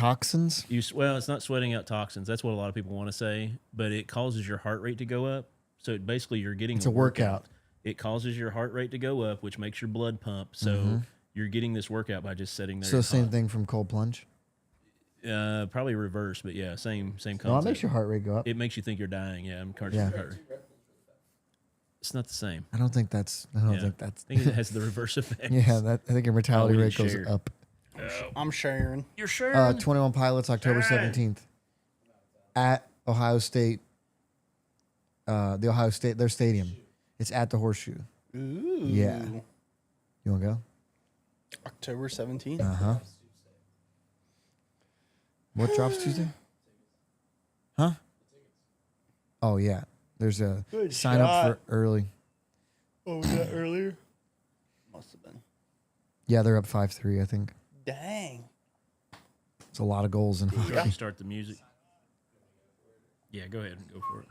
toxins? Well, it's not sweating out toxins. That's what a lot of people want to say, but it causes your heart rate to go up. So basically, you're getting It's a workout. It causes your heart rate to go up, which makes your blood pump. So you're getting this workout by just sitting there. So same thing from cold plunge? Probably reverse, but yeah, same concept. No, it makes your heart rate go up. It makes you think you're dying. Yeah, I'm cardiac heart rate. It's not the same. I don't think that's. I think it has the reverse effect. Yeah, I think your mortality rate goes up. I'm sharing. You're sure? 21 Pilots, October 17th. At Ohio State. The Ohio State, their stadium. It's at the Horseshoe. Ooh. Yeah. You want to go? October 17th. Uh-huh. What drops Tuesday? Huh? Oh, yeah. There's a Good sign shot. up for early. Oh, was that earlier? Must have been. Yeah, they're up 5-3, I think. Dang. It's a lot of goals in hockey. Should we start the music? Yeah, go ahead and go for it.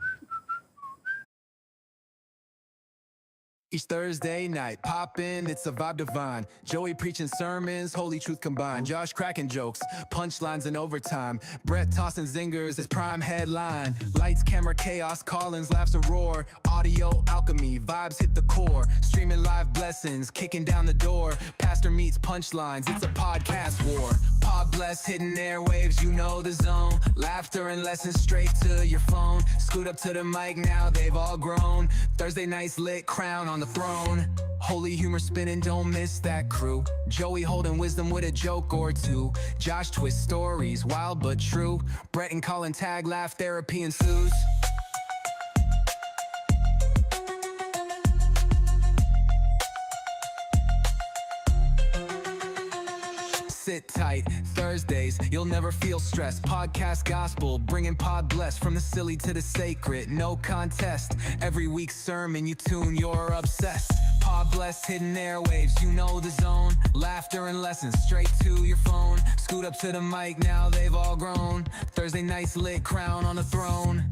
Each Thursday night, pop in, it's a vibe divine. Joey preaching sermons, holy truth combined. Josh cracking jokes, punchlines in overtime. Brett tossing zingers, his prime headline. Lights, camera, chaos, Collins laughs a roar. Audio alchemy, vibes hit the core. Streaming live blessings, kicking down the door. Pastor meets punchlines, it's a podcast war. Pod bless, hitting airwaves, you know the zone. Laughter and lessons straight to your phone. Scoot up to the mic, now they've all grown. Thursday night's lit, crown on the throne. Holy humor spinning, don't miss that crew. Joey holding wisdom with a joke or two. Josh twist stories, wild but true. Brett and Colin tag, laugh, therapy ensues. Sit tight, Thursdays, you'll never feel stressed. Podcast gospel, bringing pod bless. From the silly to the sacred, no contest. Every week sermon, you tune, you're obsessed. Pod bless, hidden airwaves, you know the zone. Laughter and lessons, straight to your phone. Scoot up to the mic, now they've all grown. Thursday night's lit, crown on the throne.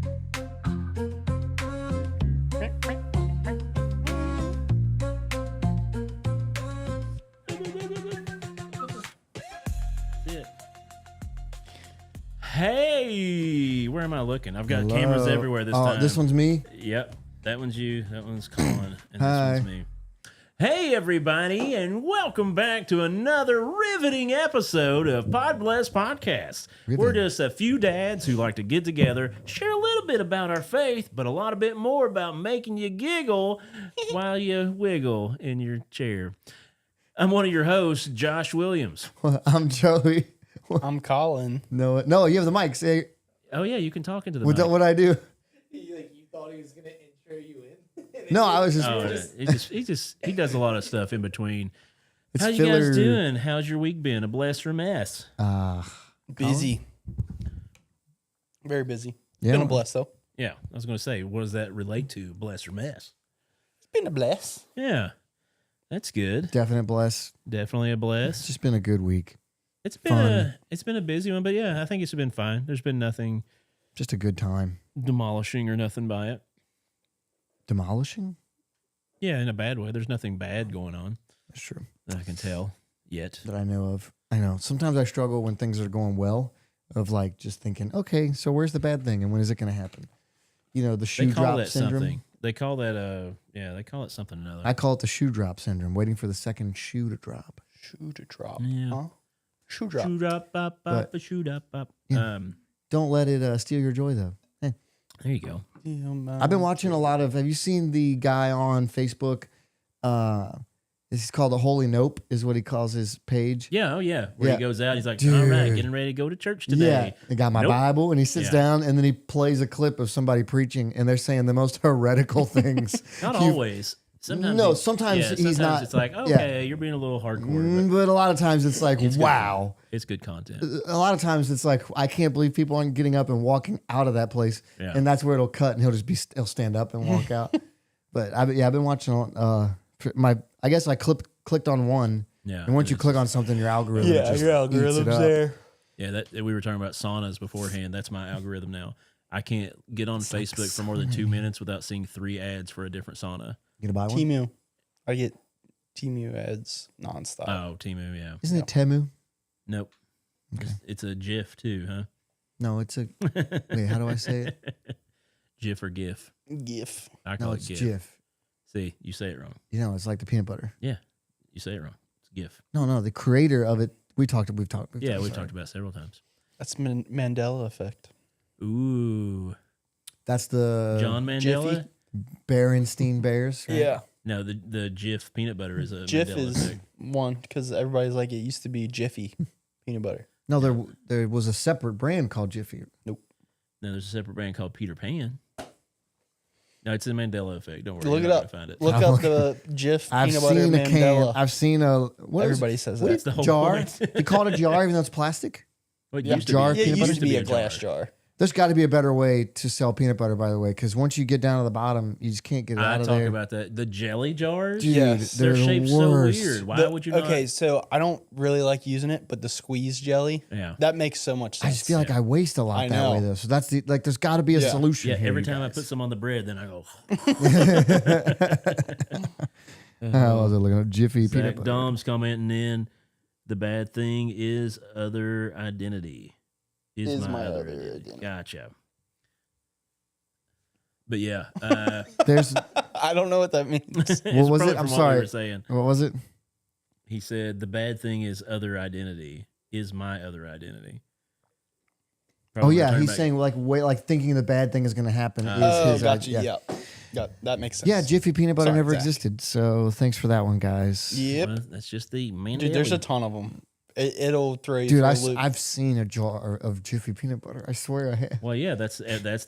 Hey, where am I looking? I've got Hello. cameras everywhere this time. This one's me? Yep. That one's you. That one's Colin. And Hi. this one's me. Hey, everybody, and welcome back to another riveting episode of Pod Bless Podcast. We're just a few dads who like to get together, share a little bit about our faith, but a lot of bit more about making you giggle while you wiggle in your chair. I'm one of your hosts, Josh Williams. I'm Joey. I'm Colin. No, you have the mic. Say, Oh, yeah, you can talk into the what mic. I do? You thought he was gonna intro you in? No, I was just. Oh, he does a lot of stuff in between. It's How you filler. guys doing? How's your week been? A bless or mess? Busy. Very busy. Yeah. Been a bless, though. Yeah, I was going to say, what does that relate to? Bless or mess? It's been a bless. Yeah, that's good. Definite bless. Definitely a It's bless. just been a good week. It's fun. been a busy one, but yeah, I think it's been fine. There's been nothing Just a good time. demolishing or nothing by it. Demolishing? Yeah, in a bad way. There's nothing bad going on That's true. that I can tell yet. That I know of. I know. Sometimes I struggle when things are going well, of like just thinking, okay, so where's the bad thing and when is it going to happen? You know, the shoe They call drop that syndrome. something. They call that they call it something or another. I call it the shoe drop syndrome, waiting for the second shoe to drop. Shoe to drop. Yeah. Huh? Shoe drop. Shoot up, up, up, But- shoot up, up. Yeah. Don't let it steal your joy, though. Hey, There you go. I've been watching a lot of. Have you seen the guy on Facebook? This is called the Holy Nope, is what he calls his page. Yeah, oh yeah. Where Yeah. he goes out, he's like, all right, Dude. getting ready to go to church today. Yeah, I got my Nope. Bible, and he sits Yeah. down, and then he plays a clip of somebody preaching, and they're saying the most heretical things. Not You've- always. Sometimes No, he's- sometimes yeah, he's sometimes not- It's like, yeah. okay, you're being a little hardcore, But a lot of times it's like, It's good. wow. but it's good content. A lot of times it's like, I can't believe people aren't getting up and walking out of that place. Yeah. And that's where it'll cut, and he'll stand up and walk out. But I've been watching. I guess I clicked on one, Yeah. and once you click on something, your algorithm just eats it up. Yeah, that we were talking about saunas beforehand. That's my algorithm now. I can't get on Facebook for more than 2 minutes without seeing 3 ads for a different sauna. You gonna buy one? Temu. I get Temu ads nonstop. Oh, Temu, yeah. Isn't it Temu? Nope. It's a GIF too, huh? No, it's a. Wait, how do I say it? GIF or GIF? GIF. I call No, it it's GIF. Jif. See, you say it wrong. You know, it's like the peanut butter. Yeah, you say it wrong. It's GIF. No, the creator of it. We've talked. We've sorry. talked about it several times. That's Mandela effect. Ooh, That's the John Mandela. Jiffy? Berenstein Bears. Right? Yeah. No, the Jif peanut butter is a Jif Mandela is effect. one because everybody's like, it used to be Jiffy peanut butter. No, there was a separate brand called Jiffy. No, there's a separate brand called Peter Pan. No, it's the Mandela effect. Don't worry, Look you're it not up. gonna find it. Look up the Jif I've peanut butter seen a can. Mandela. I've seen a. What is- Everybody says what that. is the whole jar? point. You call it a jar even though it's plastic? Well, it Yeah. used to Jar be, of Yeah, it peanut used butter? to be a glass jar. There's got to be a better way to sell peanut butter, by the way, because once you get down to the bottom, you just can't get it I out of talk there. about that. The jelly jars. Dude, Yes. they're Their the shape's so worst. weird. Why would you not? Okay, so I don't really like using it, but the squeeze jelly, Yeah. that makes so much I sense. just feel like I waste a lot I that way know. though. So that's the like. There's got to be a Yeah. solution. Yeah, here, every you time I guys. put some on the bread, then I go. I was looking at Jiffy peanut Zach butter. Dom's commenting in. The bad thing is other identity. Is my other identity. Gotcha. But yeah, There's I don't know what that means. it's what was probably it? I'm from what we sorry. were saying. What was it? He said the bad thing is other identity. Is my other identity. Oh Probably yeah, return he's back- saying like thinking the bad thing is going to happen. Is Oh, his gotcha. idea. Yeah. Yeah, that makes sense. Yeah, Jiffy peanut butter Sorry, never Zach. existed. So thanks for that one, guys. Yep. Well, that's just the man. Dude, there's a ton of them. It'll throw you Dude, for a loop. I've seen a jar of Jiffy peanut butter. I swear I have. Well, yeah, that's the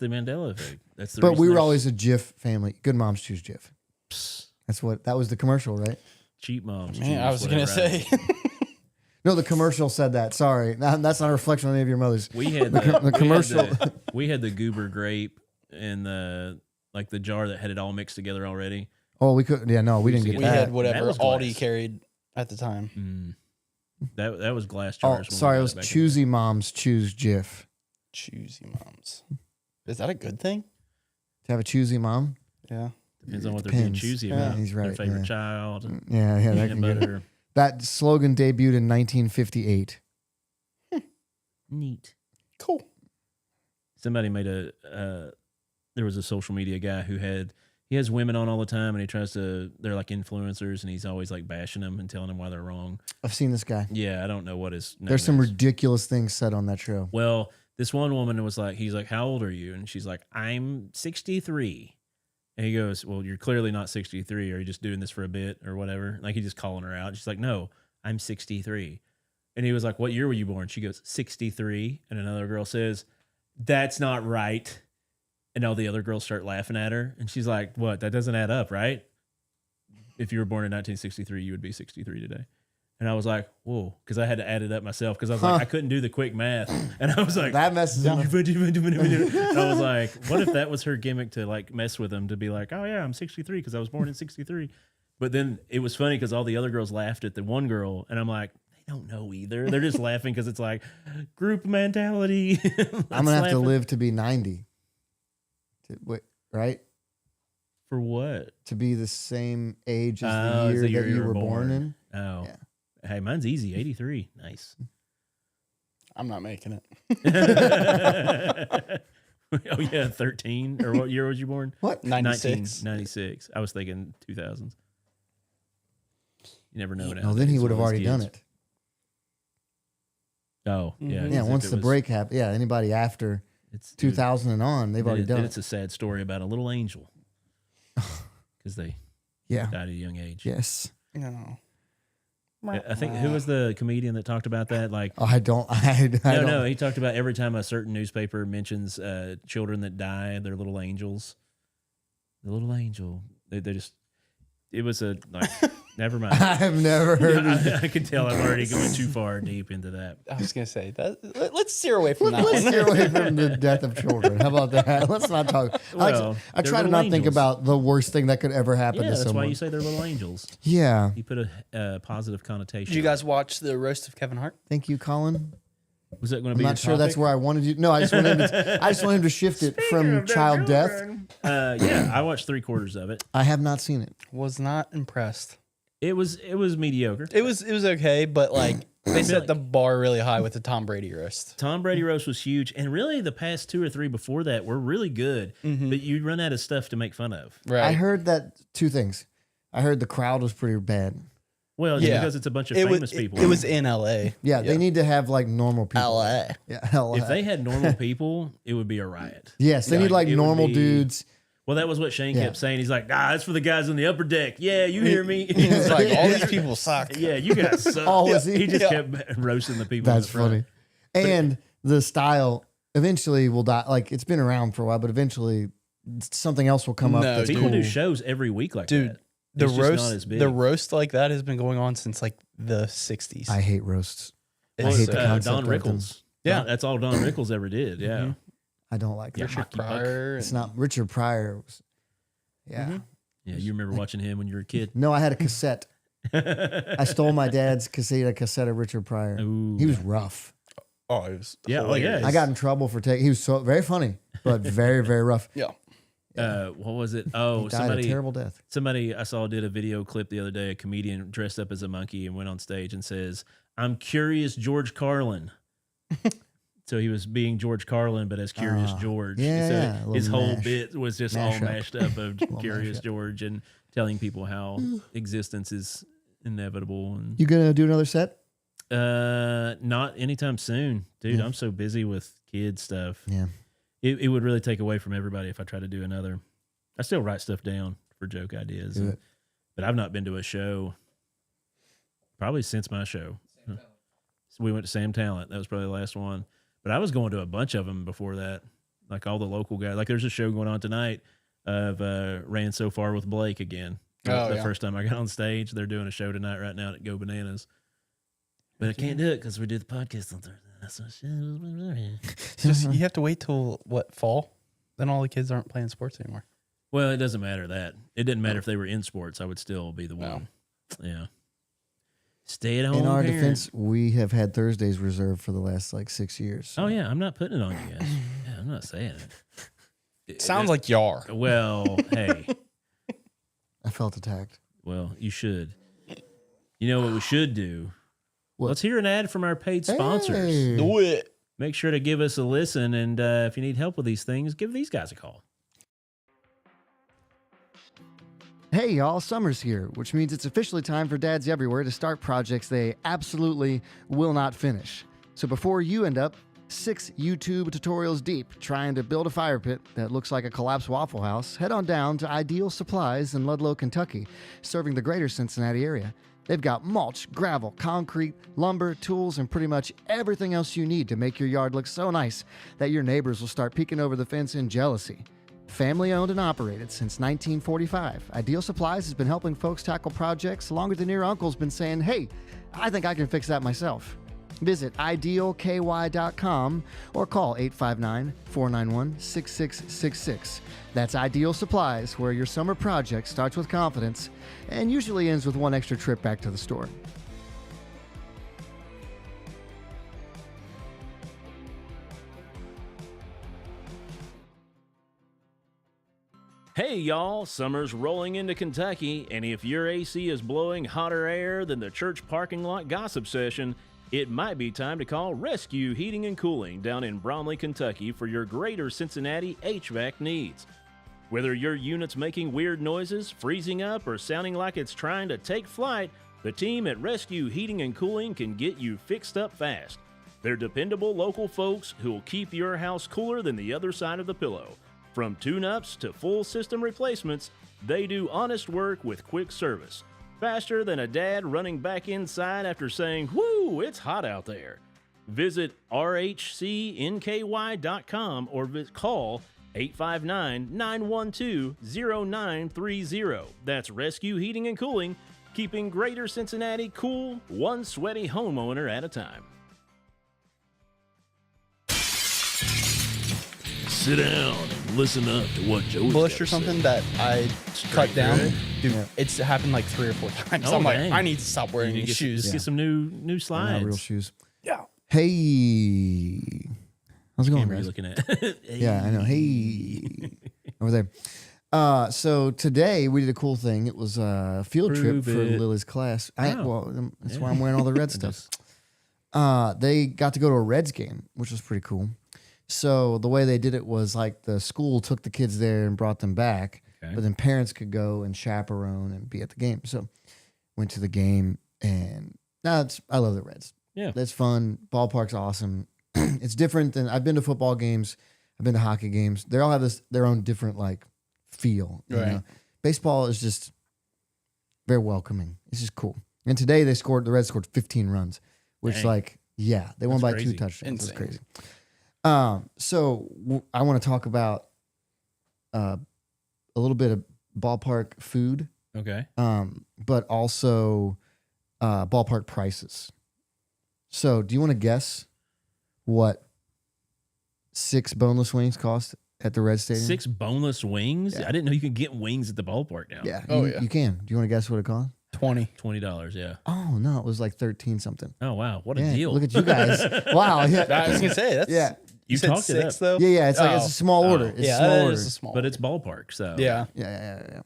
Mandela effect. That's the. But reason we were there's always a Jif family. Good moms choose Jif. That was the commercial, right? cheap moms. Man, I choose was gonna whatever say. No, the commercial said that. Sorry, that's not a reflection on any of your mothers. We had The commercial. We had the goober grape and the jar that had it all mixed together already. Oh, we couldn't. Yeah, no, we didn't used to get We that. had That whatever was Aldi glass. carried at the time. That was glass Oh, jars. when we sorry, got it was back in choosy moms choose Jif. Choosy moms. Is that a good thing? To have a choosy mom? Yeah. Depends on what they're being Depends. choosy Yeah, about. he's Their right, favorite yeah. child. Yeah, that Peanut can get it. butter. That slogan debuted in 1958. Neat. Cool. Somebody made there was a social media guy who he has women on all the time, and they're like influencers, and he's always like bashing them and telling them why they're wrong. I've seen this guy. Yeah, I don't know what his name There's some is. ridiculous things said on that show. Well, this one woman he's like, how old are you? And she's like, I'm 63. And he goes, well, you're clearly not 63. Are you just doing this for a bit or whatever? Like, he's just calling her out. She's like, no, I'm 63. And he was like, what year were you born? She goes, 63. And another girl says, that's not right. And all the other girls start laughing at her. And she's like, what? That doesn't add up, right? If you were born in 1963, you would be 63 today. And I was like, whoa, because I had to add it up myself because I was like, I couldn't do the quick math. And I was like, That messes up. and I was like, what if that was her gimmick to like mess with him to be like, oh yeah, I'm 63 because I was born in 63. But then it was funny because all the other girls laughed at the one girl. And I'm like, they don't know either. They're just laughing because it's like group mentality. I'm going to have to live to be 90. Right? For what? To be the same age as Oh, the it's year that you were born in. Oh. Yeah. Hey, mine's easy. 83. Nice. I'm not making it. Oh, yeah. 13. Or what year was you born? What? 96. 1996. I was thinking 2000s. You never know. No, then he would have already done it. Oh, yeah. Mhm. Yeah, 'cause once if the it was- break happened. Yeah, anybody after it's 2000 and on, they've already done It's it. a sad story about a little angel because they Yeah. died at a young age. Yes. No. I think who was the comedian that talked about that? Like, Oh, I don't. no, he talked about every time a certain newspaper mentions children that die, they're little angels. The little angel. They just. It was a like. Never mind. I've never heard of I can tell I'm already going too far deep into that. I was gonna say that. Let's steer away from that Let's one. steer away from the death of children. How about that? Let's not talk. Well, I they're try to little not think angels. about the worst thing that could ever happen Yeah, to that's someone. why you say they're little angels. Yeah. You put a positive connotation. Did you guys watch the roast of Kevin Hart? Thank you, Colin. Was that going to I'm be? not sure that's where I wanted you. No, I just want him to shift it from child death. Yeah, I watched 3/4 of it. I have not seen it. Was not impressed. It was mediocre. It was okay, but like They set the bar really high with the Tom Brady roast. Tom Brady roast was huge, and really the past 2 or 3 before that were really good. But you run out of stuff to make fun of. Right. I heard that 2 things. I heard the crowd was pretty bad. Well, Yeah. because it's a bunch of It famous was, people. It was in LA. Yeah, they need to have like normal people. LA. Yeah, LA. If they had normal people, it would be a riot. yes, they need like it would normal be- dudes. Well, that was what Shane Yeah. kept saying. He's like, "Nah, it's for the guys on the upper deck." Yeah, you hear me? It's like all these people suck. Yeah, you guys suck. Oh, was he? He just Yeah. kept roasting the people. That's in the front. funny. And the style eventually will die. Like it's been around for a while, but eventually something else will come up. No, That's People cool. do shows every week like Dude, that. The It's just not as roast, big. the roast like that has been going on since like the 60s. I hate roasts. Well, I hate the concept Don of them. Rickles. Yeah. That's all Don Rickles ever did. Yeah. I don't like Yeah, that. Hockey Puck. Pryor It's and- not Richard Pryor. Yeah. Yeah, you remember watching him when you were a kid? No, I had a cassette. I stole my dad's cassette of Richard Pryor. Ooh. He was rough. Oh, it was Yeah, oh, hilarious. yeah. I got in trouble for taking. He was so very funny, but very very rough. Yeah. What was it? Oh, He died a somebody terrible death. Somebody I saw did a video clip the other day, a comedian dressed up as a monkey and went on stage and says, "I'm Curious George Carlin." So he was being George Carlin, but as Curious George. yeah, So yeah, a little his whole mash- bit was just all mash up. mashed up of Curious mash up. George and telling people how existence is inevitable. And You gonna do another set? not anytime soon, dude. I'm so busy with kid stuff. Yeah. It would really take away from everybody if I try to do another. I still write stuff down for joke ideas, Do it. but I've not been to a show probably since my show. So we went to Sam Talent. That was probably the last one. But I was going to a bunch of them before that, like all the local guys. Like there's a show going on tonight of Ran So Far with Blake again. Oh, the yeah. first time I got on stage, they're doing a show tonight right now at Go Bananas. But I can't do it because we do the podcast on Thursday. That's what Just you have to wait till what, fall? Then all the kids aren't playing sports anymore. Well, it doesn't matter that. It didn't matter if they were in sports. I would still be the one. Yeah. Stay at home. In our parent. defense, we have had Thursdays reserved for the last like 6 years. Oh yeah, I'm not putting it on you guys. Yeah, I'm not saying it. Sounds like you are. Well, hey. I felt attacked. Well, you should. You know what we should do? What? Let's hear an ad from our paid sponsors. Hey. Do it. Make sure to give us a listen, and if you need help with these things, give these guys a call. Hey y'all, summer's here, which means it's officially time for dads everywhere to start projects they absolutely will not finish. So before you end up 6 YouTube tutorials deep trying to build a fire pit that looks like a collapsed Waffle House, head on down to Ideal Supplies in Ludlow, Kentucky, serving the greater Cincinnati area. They've got mulch, gravel, concrete, lumber, tools, and pretty much everything else you need to make your yard look so nice that your neighbors will start peeking over the fence in jealousy. Family owned and operated since 1945, Ideal Supplies has been helping folks tackle projects longer than your uncle's been saying, "Hey, I think I can fix that myself." Visit idealky.com or call 859-491-6666. That's Ideal Supplies, where your summer project starts with confidence and usually ends with one extra trip back to the store. Hey y'all, summer's rolling into Kentucky, and if your AC is blowing hotter air than the church parking lot gossip session, it might be time to call Rescue Heating and Cooling down in Bromley, Kentucky for your greater Cincinnati HVAC needs. Whether your unit's making weird noises, freezing up, or sounding like it's trying to take flight, the team at Rescue Heating and Cooling can get you fixed up fast. They're dependable local folks who will keep your house cooler than the other side of the pillow. From tune-ups to full system replacements, they do honest work with quick service. Faster than a dad running back inside after saying, "Whoo, it's hot out there." Visit rhcnky.com or call 859-912-0930. That's Rescue Heating and Cooling, keeping Greater Cincinnati cool, one sweaty homeowner at a time. Sit down and listen up to what Joey's Bush got or to something say. that I cut down. through it? Dude, Yeah. it's happened like 3 or 4 times. Oh, I'm like, dang. I need to stop wearing You need these to shoes. get some new Not slides. real shoes. Yeah. Hey. How's it going, Camera you guys? looking at? Yeah, I know. Hey. Over there. So today we did a cool thing. It was a field trip Prove for it. Lily's class. Oh. Well, that's why I'm wearing all the red stuff. they got to go to a Reds game, which was pretty cool. So the way they did it was like the school took the kids there and brought them back, but then parents could go and chaperone and be at the game. So went to the game, and I love the Reds. Yeah. That's fun. Ballpark's awesome. It's different than I've been to football games. I've been to hockey games. They all have their own different like feel. You know? Baseball is just very welcoming. It's just cool. And today the Reds scored 15 runs, which they won by crazy. 2 touchdowns. That's Insane. crazy. So I want to talk about a little bit of ballpark food, Okay. but also ballpark prices. So do you want to guess what 6 boneless wings cost at the Red Stadium? 6 boneless wings? Yeah. I didn't know you could get wings at the ballpark now. Yeah. Oh, you, yeah. you can. Do you want to guess what it cost? 20. $20, yeah. Oh, no. It was like 13 something. Oh, wow. What a Yeah, deal. look at you guys. Wow. Yeah. I was gonna say that's Yeah. You said talked it 6 up. though. Yeah. It's like it's a small order. It's yeah, a small that order. is a small. But it's ballpark, so. yeah. Yeah.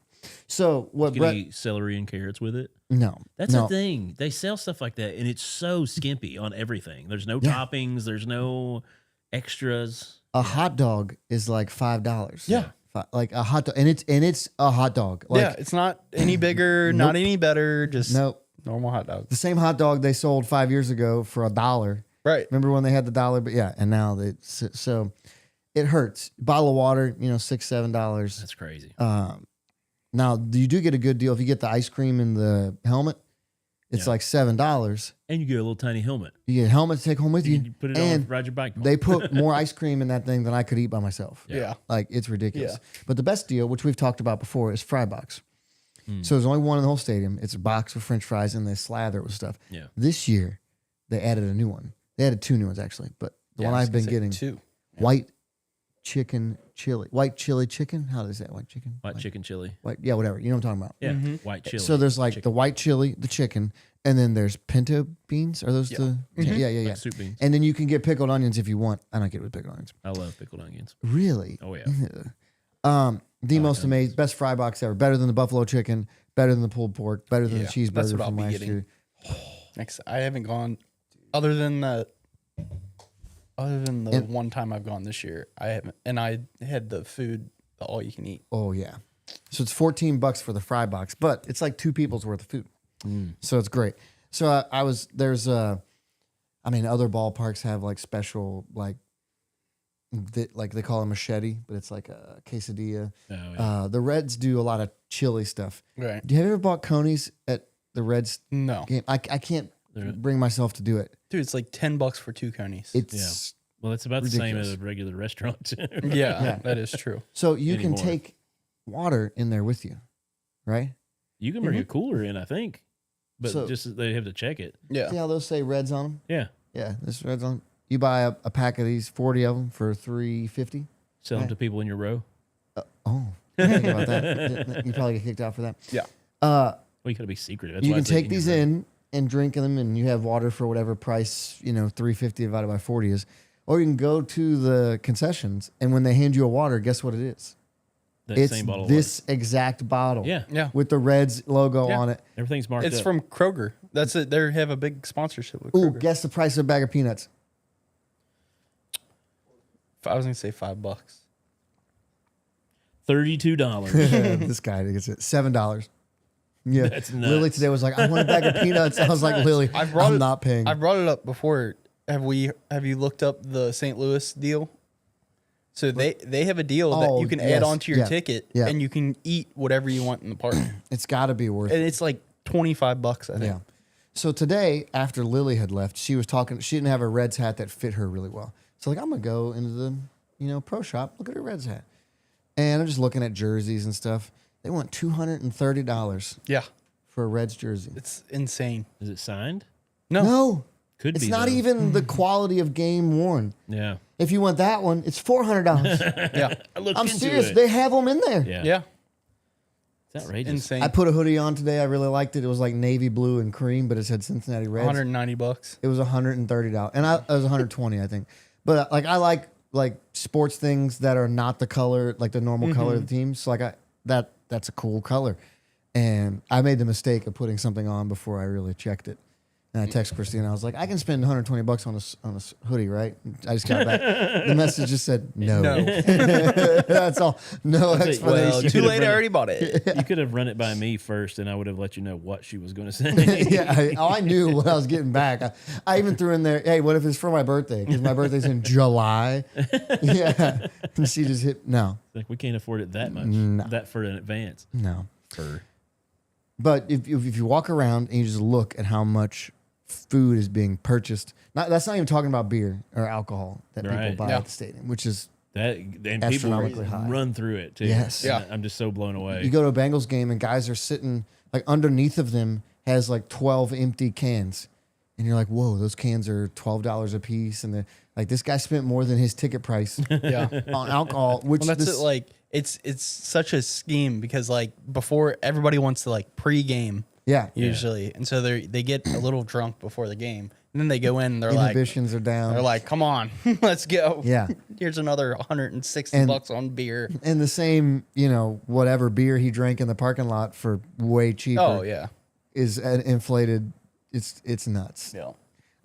So what You can Brett? eat celery and carrots with it. No. That's no. the thing. They sell stuff like that, and it's so skimpy on everything. There's no Yeah. toppings. There's no extras. A hot dog is like $5. Yeah. Like a hot dog, and it's a hot dog. Like, Yeah, it's not any bigger, not any better, just no, normal hot dog. the same hot dog they sold 5 years ago for $1. Right. Remember when they had the $1? But yeah, and now so it hurts. Bottle of water, $6-7. That's crazy. Now you do get a good deal if you get the ice cream in the helmet. It's Yeah. like $7. And you get a little tiny helmet. You get a helmet to take home with You you, can put it and on, ride your bike. they put more ice cream in that thing than I could eat by myself. Yeah. Like it's ridiculous. Yeah. But the best deal, which we've talked about before, is Fry Box. Hmm. So there's only one in the whole stadium. It's a box with French fries and they slather it with stuff. Yeah. This year, they added a new one. They added 2 new ones actually, but the one I've been getting, 2. white chicken chili, white chili chicken. How does that white chicken? White chicken chili. White, yeah, whatever. You know what I'm talking about. Yeah. White chili. So there's like the white chili, the chicken, and then there's pinto beans. Are those the? Yeah. Like soup beans. And then you can get pickled onions if you want. I don't get it with pickled onions. I love pickled onions. Really? Oh, yeah. The most amazing, best fry box ever. Better than the buffalo chicken. Better than the pulled pork. Better than the That's cheeseburger what I'll from be last getting. year. I haven't gone other than the one time I've gone this year. I haven't, and I had the food, the all you can eat. Oh yeah. So it's $14 for the fry box, but it's like 2 people's worth of food. So it's great. So other ballparks have like special like they call it machete, but it's like a quesadilla. Oh, yeah. The Reds do a lot of chili stuff. Right. Have you ever bought Coney's at the Reds No, game? I can't bring myself to do it. dude, it's like $10 for 2 conies. It's Well, it's about the same ridiculous. as a regular restaurant. yeah, that is true. so you can Anymore. take water in there with you, right? You can bring a cooler in, I think. But So- just they have to check it. Yeah. See how those say Reds on them? Yeah. Yeah, this Reds on. You buy a pack of these, 40 of them for $3.50. Sell them Right. to people in your row. Oh, I didn't think about that. You probably get kicked out for that. Yeah. Well, you got to be secretive. That's You why I can said take your these row. in and drink them, and you have water for whatever price, $3.50 divided by 40 is. Or you can go to the concessions, and when they hand you a water, guess what it is? That It's same bottle of this exact bottle. water. Yeah. Yeah. With the Reds logo Yeah. on it. Everything's marked It's up. from Kroger. That's it. They have a big sponsorship with Ooh, Kroger. guess the price of a bag of peanuts. I was gonna say $5. $32. This guy gets it. $7. Yeah. That's Lily nuts. today was like, I want a bag of peanuts. I was like, Lily, I'm not paying. I brought it up before. Have you looked up the St. Louis deal? So they have a deal that Oh, you can yes, add onto your yeah, ticket, yeah. and you can eat whatever you want in the park, It's got to be worth it. and it's like $25, I think. Yeah. So today, after Lily had left, she was talking. She didn't have a Reds hat that fit her really well. So like, I'm gonna go into the pro shop. Look at her Reds hat, and I'm just looking at jerseys and stuff. They want $230 Yeah, for a Reds jersey. it's insane. Is it signed? No, Could it's be. not though. even the quality of game worn. Yeah. If you want that one, it's $400. Yeah, I looked I'm into serious. it. They have them in there. Yeah. yeah, It's outrageous. insane. I put a hoodie on today. I really liked it. It was like navy blue and cream, but it said Cincinnati Reds. $190. It was $130, and it was $120, I think. But like I like sports things that are not the color, like the normal color of the team. So like that's a cool color, and I made the mistake of putting something on before I really checked it, And I text Christina. I was like, I can spend $120 on a hoodie, right? I just got back. The message just said no. That's all. No say, explanation. Well, You too could've late. I run already bought it. You could have run it by me first, and I would have let you know what she was going to say. Yeah, I knew what I was getting back. I even threw in there, hey, what if it's for my birthday? Because my birthday's in July. Yeah. And she just hit, no. Like, we can't afford it that much. That for an advance. No. For But if you walk around and you just look at how much food is being purchased, that's not even talking about beer or alcohol that people Right. buy Yeah. at the stadium, which is, that, and people Astronomically high. run through it too. Yes. Yeah. I'm just so blown away. you go to a Bengals game and guys are sitting, like underneath of them has like 12 empty cans. And you're like, whoa, those cans are $12 a piece. And they're like, this guy spent more than his ticket price Yeah. on alcohol, which Well, that's this, it. Like it's such a scheme because like before everybody wants to like pre-game yeah, usually, and so they get a little drunk before the game, and then they go in and they're like, inhibitions are down. come on, let's go. Yeah. Here's another $160 And- on beer. And the same, whatever beer he drank in the parking lot for way cheaper Oh yeah, is an inflated. It's nuts. yeah.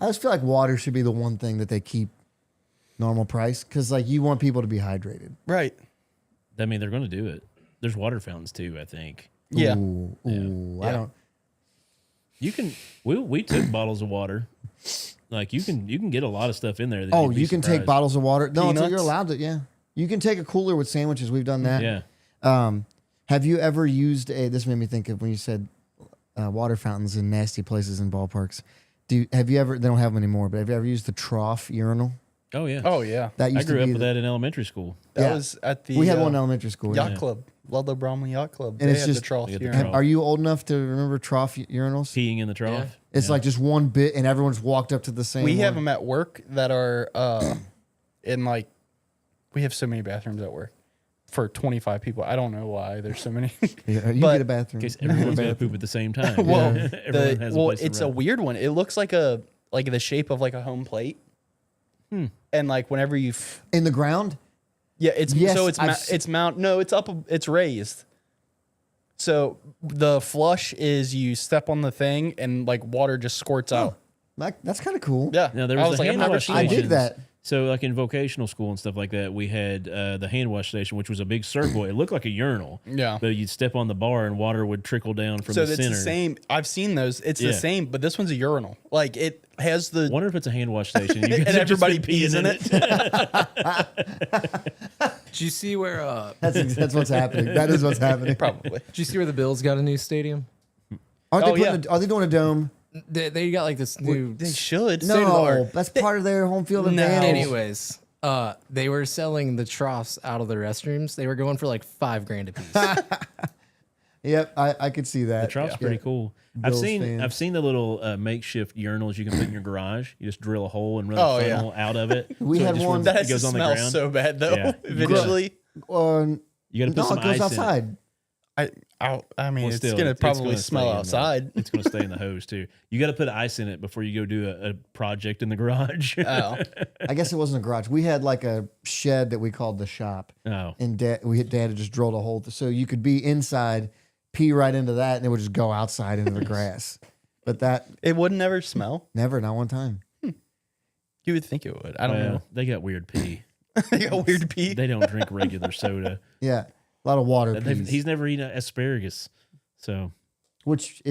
I just feel like water should be the one thing that they keep normal price because like you want people to be hydrated. Right. I mean, they're going to do it. There's water fountains too, I think. Yeah. Ooh, I Yeah. don't. You can. We took bottles of water. Like you can get a lot of stuff in there. That Oh, you'd be you can take surprised. bottles of water. No, Peanuts? you're allowed to. Yeah, you can take a cooler with sandwiches. We've done that. Yeah. Have you ever used a? This made me think of when you said water fountains in nasty places in ballparks. Have you ever? They don't have them anymore. But have you ever used the trough urinal? Oh yeah. Oh yeah. That I used grew to up be. with that in elementary school. That Yeah. was at the We had one in elementary school. yacht Yeah. club, Ludlow Bromley Yacht Club. And They it's had just- the trough They had the urinal. trough. Are you old enough to remember trough urinals? Peeing in the trough. It's like just one bit, and everyone's walked up to the same. We have one. them at work that are in like we have so many bathrooms at work for 25 people. I don't know why there's so many. Yeah, you but- get a bathroom. In case everyone's gonna poop at the same time. well, Everyone has a place to it's a run. weird one. It looks like the shape of like a home plate. And like whenever you In the ground? it's Yes, so it's I've it's mount no, it's up it's raised. So the flush is you step on the thing and like water just squirts out. That's kind of cool. Yeah. Now there I was, was the like, I've hand never wash seen I one. did stations. that. So like in vocational school and stuff like that, we had the hand wash station, which was a big circle. It looked like a urinal. Yeah. But you'd step on the bar and water would trickle down from So the it's center. the same. I've seen those. It's Yeah. the same, but this one's a urinal. Like it has the Wonder if it's a hand wash station. You and guys have just everybody been pees peeing in it. Did you see where? That's what's happening. That is what's happening. Probably. Did you see where the Bills got a new stadium? Are they Oh, yeah. are they doing a dome? They got like this new. They should. No, that's part of their home field advantage. Anyways, they were selling the troughs out of the restrooms. They were going for like $5,000 a piece. Yep, I could see that. The trough's pretty cool. Bills fans. I've seen the little makeshift urinals you can put in your garage. You just drill a hole and run Oh, a yeah. funnel out of it. We So it had just one- runs- That it has to goes on the smell ground. so bad though. Yeah. Eventually, You got to put no, some it goes ice outside. I mean, Well, it's still, gonna it's probably gonna smell stay in outside. It's going to stay in the hose too. You got to put ice in it before you go do a project in the garage. Oh, I guess it wasn't a garage. We had like a shed that we called the shop, Oh, and Dad had just drilled a hole so you could be inside, pee right into that, and it would just go outside into the grass. But that it would never smell. never, not one time. You would think it would. I don't know. They got weird pee. They got weird pee. They don't drink regular soda. Yeah, a lot of water. Peas, He's never eaten asparagus, so which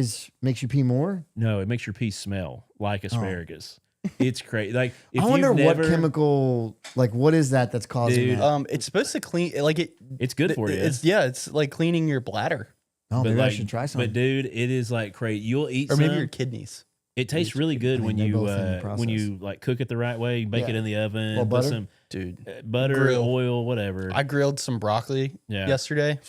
makes you pee more. no, it makes your pee smell like asparagus. It's crazy. Like if I wonder you've never, what chemical, like what is that's causing Dude, that? It's supposed to clean like it. it's good for you. It's like cleaning your bladder Oh, but maybe I like, should try some. But dude, it is like crazy. You'll eat or maybe some. your kidneys. It tastes really good mean, when they're you both in the when you like cook it the right way. You bake it Yeah. in the oven. Well, put butter? some Dude, butter, Grill. oil, whatever. I grilled some broccoli Yeah. yesterday.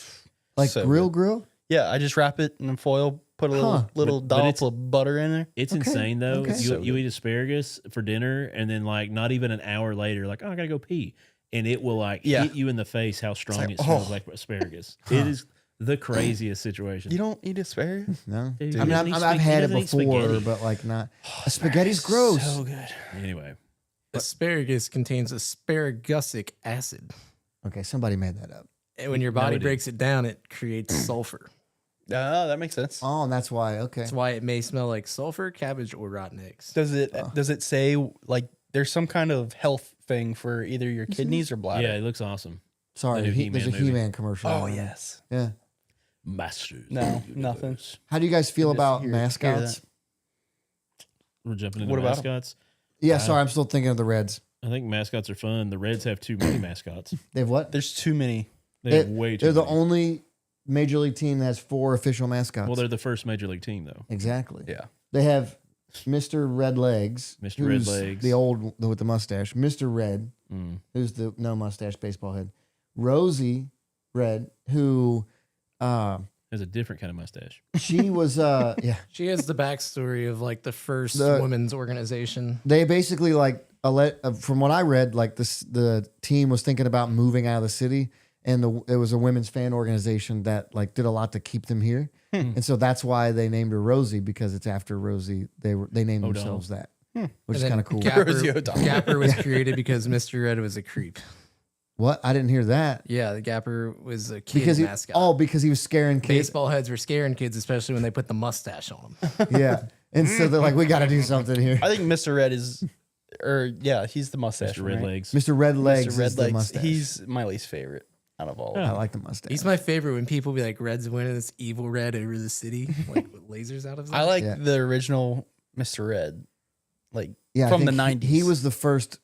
like so grill. Yeah, I just wrap it in foil, put a little But dollop it's- of butter in there. It's Okay, insane though. okay. You So you good. eat asparagus for dinner, and then like not even an hour later, like, oh, I gotta go pee, and it will like Yeah. hit you in the face how strong like, it smells oh. like asparagus. It is the craziest situation. You don't eat asparagus? No, Dude, I mean he doesn't eat I've had it he doesn't eat before, spaghetti. but like not. Spaghetti's gross. So good. Anyway, Asparagus contains asparagusic acid. Okay, somebody made that up. And when your body it breaks it down, it creates sulfur. That makes sense. Oh, and that's why. Okay. That's why it may smell like sulfur, cabbage, or rotten eggs. Does it say like there's some kind of health thing for either your kidneys or bladder? Yeah, it looks awesome. Sorry, The new there's a He-Man movie. He-Man commercial. Oh on it. yes. Yeah. Masters. No, of the nothing. universe. How do you guys feel Just about hear mascots? that. We're jumping into What about 'em? mascots. Yeah, sorry, I'm still thinking of the Reds. I think mascots are fun. The Reds have too many mascots. They have what? There's too many. They have way too They're the many. only major league team that has 4 official mascots. Well, they're the first major league team, though. exactly. Yeah. They have Mr. Red Legs. Mr. Red who's Legs. The old with the mustache. Mr. Red, Mm. who's the no mustache baseball head. Rosie Red, who Has a different kind of mustache. she was yeah. She has the backstory of like the first The- women's organization. They basically like from what I read, like the team was thinking about moving out of the city, and it was a women's fan organization that like did a lot to keep them here, and so that's why they named her Rosie, because it's after Rosie. They named O'Donnell. themselves that, which And is then kind of cool. Rosie O'Donnell. Gapper was created because Mr. Red was a creep. What? I didn't hear that. Yeah, the Gapper was a kid Because mascot. because he was scaring kids. Baseball heads were scaring kids, especially when they put the mustache on them. Yeah, and so they're like, we got to do something here. I think Mr. Red is, or yeah, he's the mustache. Mr. Red right? Legs. Mr. Red Legs Mr. Red is the Legs. mustache. He's my least favorite out of all. I like the mustache. He's my favorite when people be like, Red's winning this evil red over the city, like with lasers out of his I eyes. like Yeah. the original Mr. Red, like I from the think 90s. He was the first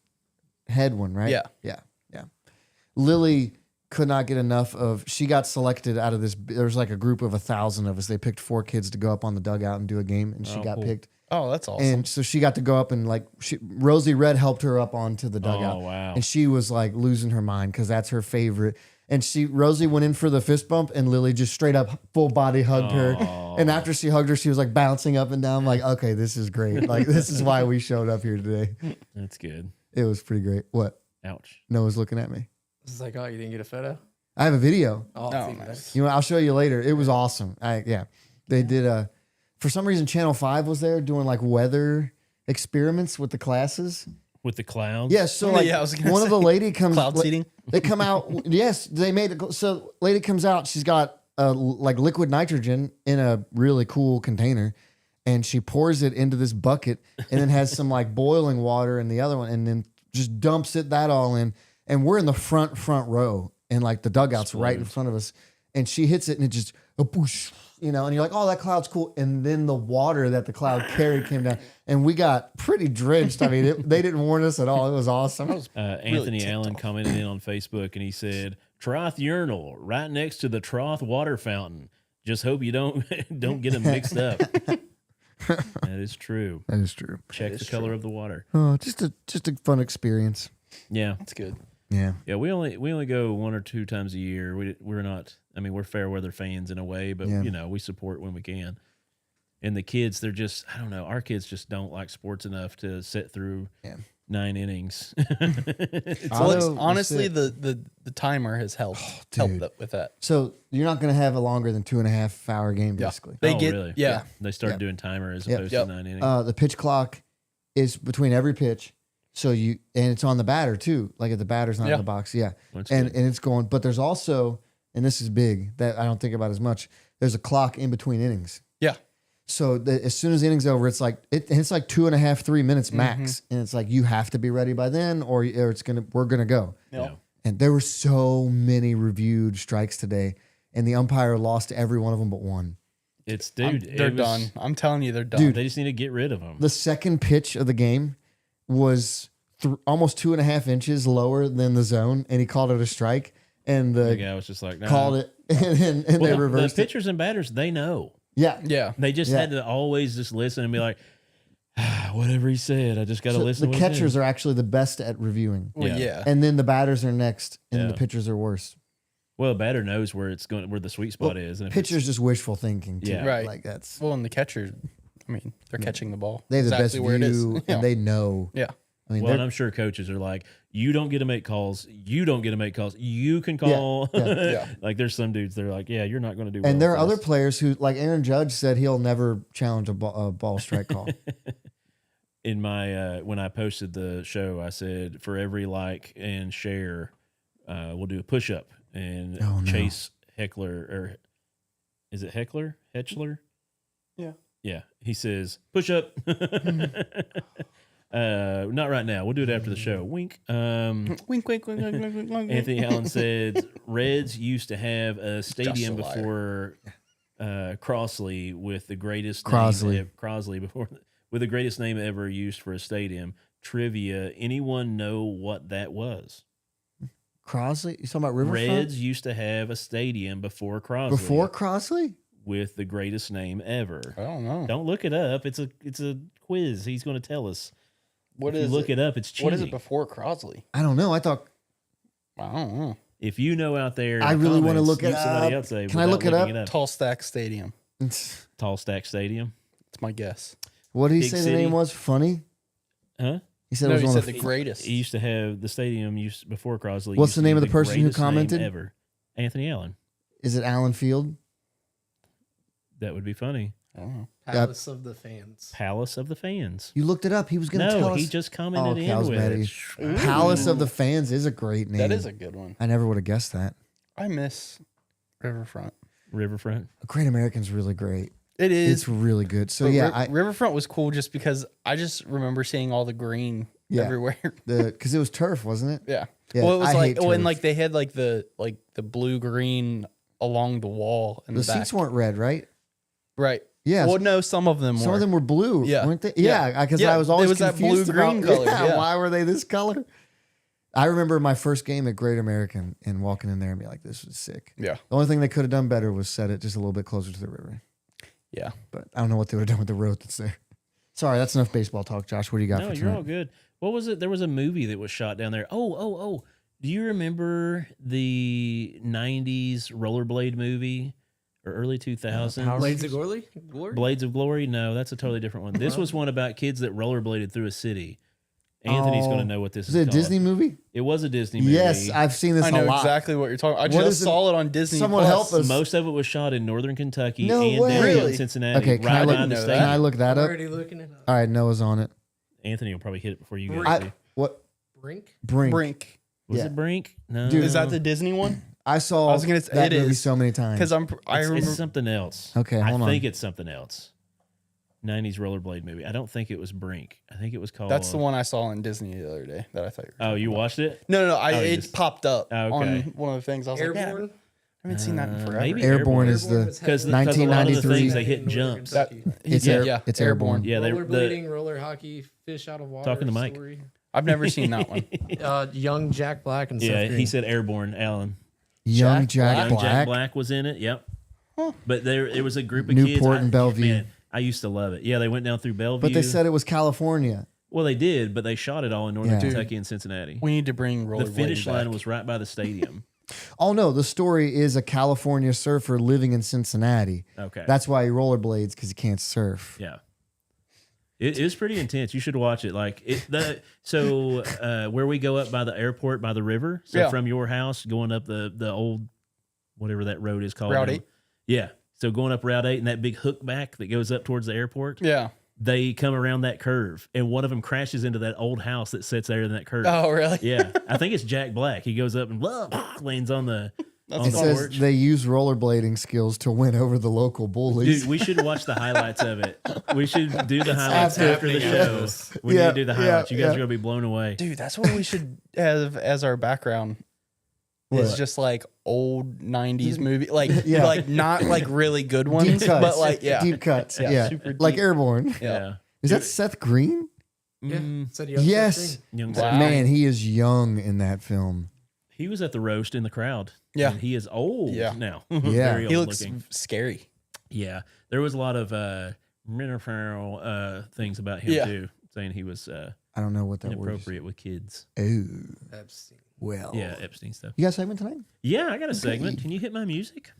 head one, right? Yeah. Yeah. Yeah. Lily could not get enough of, she got selected out of this. There was like a group of 1,000 of us. They picked 4 kids to go up on the dugout and do a game, and she Oh, got cool. picked. Oh, that's awesome. And so she got to go up and like, Rosie Red helped her up onto the dugout. Oh, wow. And she was like losing her mind because that's her favorite. And Rosie went in for the fist bump, and Lily just straight up full body hugged her. And after she hugged her, she was like bouncing up and down. I'm like, okay, this is great. Like, this is why we showed up here today. That's good. It was pretty great. What? Ouch. Noah's looking at me. It's like, oh, you didn't get a photo? I have a video. Oh, Oh, it's even nice. You know, I'll show you later. It was awesome. They did for some reason Channel 5 was there doing like weather experiments with the classes. With the clouds? Yeah, so like Yeah, I was gonna one of the say, lady comes cloud seeding. They come out. Yes, they made it. So lady comes out. She's got like liquid nitrogen in a really cool container, and she pours it into this bucket, and then has some like boiling water in the other one, and then just dumps that all in. And we're in the front row, and like the dugout's right in front of us, and she hits it, and it just a boosh, you know, and you're like, oh, that cloud's cool. And then the water that the cloud carried came down, and we got pretty drenched. I mean, they didn't warn us at all. It was awesome. Anthony ticked Allen commented in on Facebook, and he said, "Troth urinal right next to the Troth water fountain. Just hope you don't get them mixed up." That is true. That is true. Check the color of the water. Oh, just a fun experience. Yeah, That's good. Yeah. yeah. We only go 1 or 2 times a year. We're not. I mean, we're fair weather fans in a way, but Yeah. you know, we support when we can. And the kids, they're just, I don't know. Our kids just don't like sports enough to sit through Yeah. 9 innings. Although, Honestly, that's the timer has helped dude. with that. So you're not going to have a longer than 2.5 hour game, Yeah. basically. They Oh, get really? yeah. They started Yeah. doing timer as Yep. opposed Yep. to 9 innings. The pitch clock is between every pitch. So and it's on the batter too. Like if the batter's not Yeah. in the box. Yeah. That's And good. it's going, but there's also, and this is big that I don't think about as much. There's a clock in between innings. Yeah. So as soon as the inning's over, it's like it's like 2.5, 3 minutes max, and it's like you have to be ready by then, or we're gonna go. Yeah. And there were so many reviewed strikes today, and the umpire lost to every one of them but one. It's dude. They're it was- done. I'm telling you, they're done. Dude. They just need to get rid of them. The second pitch of the game was almost 2.5 inches lower than the zone, and he called it a strike, and The the guy was just like, nah. called it, and they Well, reversed the it. pitchers and batters, they know. Yeah. Yeah. They just Yeah. had to always just listen and be like, whatever he said, I just got to So listen. the to what he catchers said." are actually the best at reviewing, Well, Yeah. yeah. and then the batters are next, and Yeah. the pitchers are worse. Well, a batter knows where it's going, where the sweet spot is. And if it's- Pitchers just wishful thinking, too. Yeah. Right. Like that's Well, and the catcher, I mean, they're catching the ball. they have the exactly best where it is. view, Yeah. and they know. yeah. I mean, well, and they're I'm sure coaches are like, you don't get to make calls. You don't get to make calls. You can call. Yeah. Like there's some dudes, they're like, yeah, you're not going to do well and there are with other this. players who, like Aaron Judge, said he'll never challenge a ball strike call. In my, when I posted the show, I said, for every like and share, we'll do a push up and Oh, no. Chase Heckler or Is it Heckler? Hetchler? Yeah. Yeah. He says, push up. Not right now. We'll do it after the show. Wink. Wink, wink, wink, wink, wink, wink, wink. Anthony Allen said Reds used to have a stadium Just a liar. before Crossley with the greatest Crosley. name Crosley before with the greatest name ever used for a stadium. Trivia. Anyone know what that was? Crossley? You talking about Riverfront? Reds used to have a stadium before Crosley. Before Crossley? with the greatest name ever. I don't know. Don't look it up. It's a quiz. He's going to tell us. What If is you look it up, it's cheating. What is it before Crosley? I don't know. I thought I don't know. If you know out there, in I the really wanna comments, look it use somebody up. else say Can I without look it looking up? Tall Stack Stadium. Tall Stack Stadium. That's my guess. what did he Big say city. the name was? Funny? Huh? He said No, it was he one said of the the greatest. He used to have the stadium used before Crosley. What's used the to name be of the person who greatest name commented? Ever. Anthony Allen. Is it Allen Field? That would be funny. I don't know. Palace of the Fans. Palace of the Fans. You looked it up. He was going to tell No, us. he just commented okay, I was in mad at with you. it. Palace of the Fans is a great name. That is a good one. I never would have guessed that. I miss Riverfront. Riverfront. Great American's really great. It is. It's really good. So But yeah, Riverfront was cool just because I just remember seeing all the green Yeah. everywhere. because it was turf, wasn't it? Yeah. Yeah, Well, it was I like, hate oh, and turf. like they had like the blue green along the wall in The the back. seats weren't red, right? Right. Yeah. Well, no, some of them were. Some of them were blue, Yeah. weren't they? Yeah. Yeah, because Yeah, I was it always was that confused blue-green about, color, yeah. why were they this color? I remember my first game at Great American and walking in there and be like, this was sick. Yeah. The only thing they could have done better was set it just a little bit closer to the river. Yeah. But I don't know what they would have done with the road that's there. Sorry, that's enough baseball talk, Josh. What do you got No, for you're all tonight? good. What was it? There was a movie that was shot down there. Oh. Do you remember the 90s rollerblade movie or early 2000s? Blades of Glory? Blades of Glory? No, that's a totally different one. This was one about kids that rollerbladed through a city. Anthony's going to know what this Is is it a called. Disney movie? It was a Disney movie. Yes, I've seen this I a know lot. exactly what you're talking about. I What just is it? saw it on Disney. Someone Plus. help us. Most of it was shot in northern Kentucky No and way. down here in Really? Cincinnati. Okay, can right I look? behind the know Can stadium. I look that I'm up? already looking it up. All right, Noah's on it. Anthony will probably hit it before you guys do. What Brink? Brink? Brink. Was yeah. it Brink? No. Dude, Is that the Disney one? I saw I was gonna say- that it movie is. so many times. Because I It's remember. something else. Okay, hold I on. think it's something else. 90s rollerblade movie. I don't think it was Brink. I think it was called. That's the one I saw on Disney the other day that I thought you were. Oh, you watched it? No. Oh, you It just- popped up Oh, okay. on one of the things. I was like, Airborne? man, I haven't seen that in forever. maybe Airborne is Airborne the was because heavily- a lot of the 1993. things they hit jumps. That- It's it's airborne. Yeah, they Rollerblading, roller hockey, fish out of water. Talking to Mike. story. I've never seen that one. Young Jack Black and Yeah, Seth Green. he said Airborne. Alan. Young Jack Jack Young Black. Jack Black was in it. Yep. But it was a group of kids. Newport and Bellevue. Man, I used to love it. Yeah, they went down through Bellevue. But they said it was California. well, they did, but they shot it all in northern Yeah. Kentucky and Cincinnati. We need to bring The rollerblading finish line back. was right by the stadium. Oh no, the story is a California surfer living in Cincinnati. Okay. That's why he rollerblades because he can't surf. Yeah. It is pretty intense. You should watch it. Like where we go up by the airport by the river. So Yeah. from your house going up the old whatever that road is called. Route 8? Yeah. So going up Route 8 and that big hook back that goes up towards the airport. Yeah. They come around that curve and one of them crashes into that old house that sits there in that curve. Oh, really? Yeah. I think it's Jack Black. He goes up and lands on the on It the says porch. they use rollerblading skills to win over the local bullies. Dude, we should watch the highlights of it. We should do the highlights after the show. We Yeah, need to do the highlights. yeah, You guys yeah. are gonna be blown away. Dude, that's what we should have as our background. It's What? just like old 90s movie. Like, Yeah. like not like really good Deep ones, cuts. but like, yeah. Deep cuts. Yeah, Yeah. super Like deep. Airborne. Yeah. Is that Seth Green? Yeah, Mm, said young Yes. Seth young Wow. Zach. Man, he is young in that film. He was at the roast in the crowd. Yeah. And he is old Yeah. now. Yeah. Very He old looks looking. scary. Yeah. There was a lot of things about him Yeah. too, saying he was I don't know what that word is. inappropriate with kids. Oh, Green. Epstein. well. Yeah, Epstein stuff. You got a segment tonight? Yeah, I got a segment. Can you hit my music?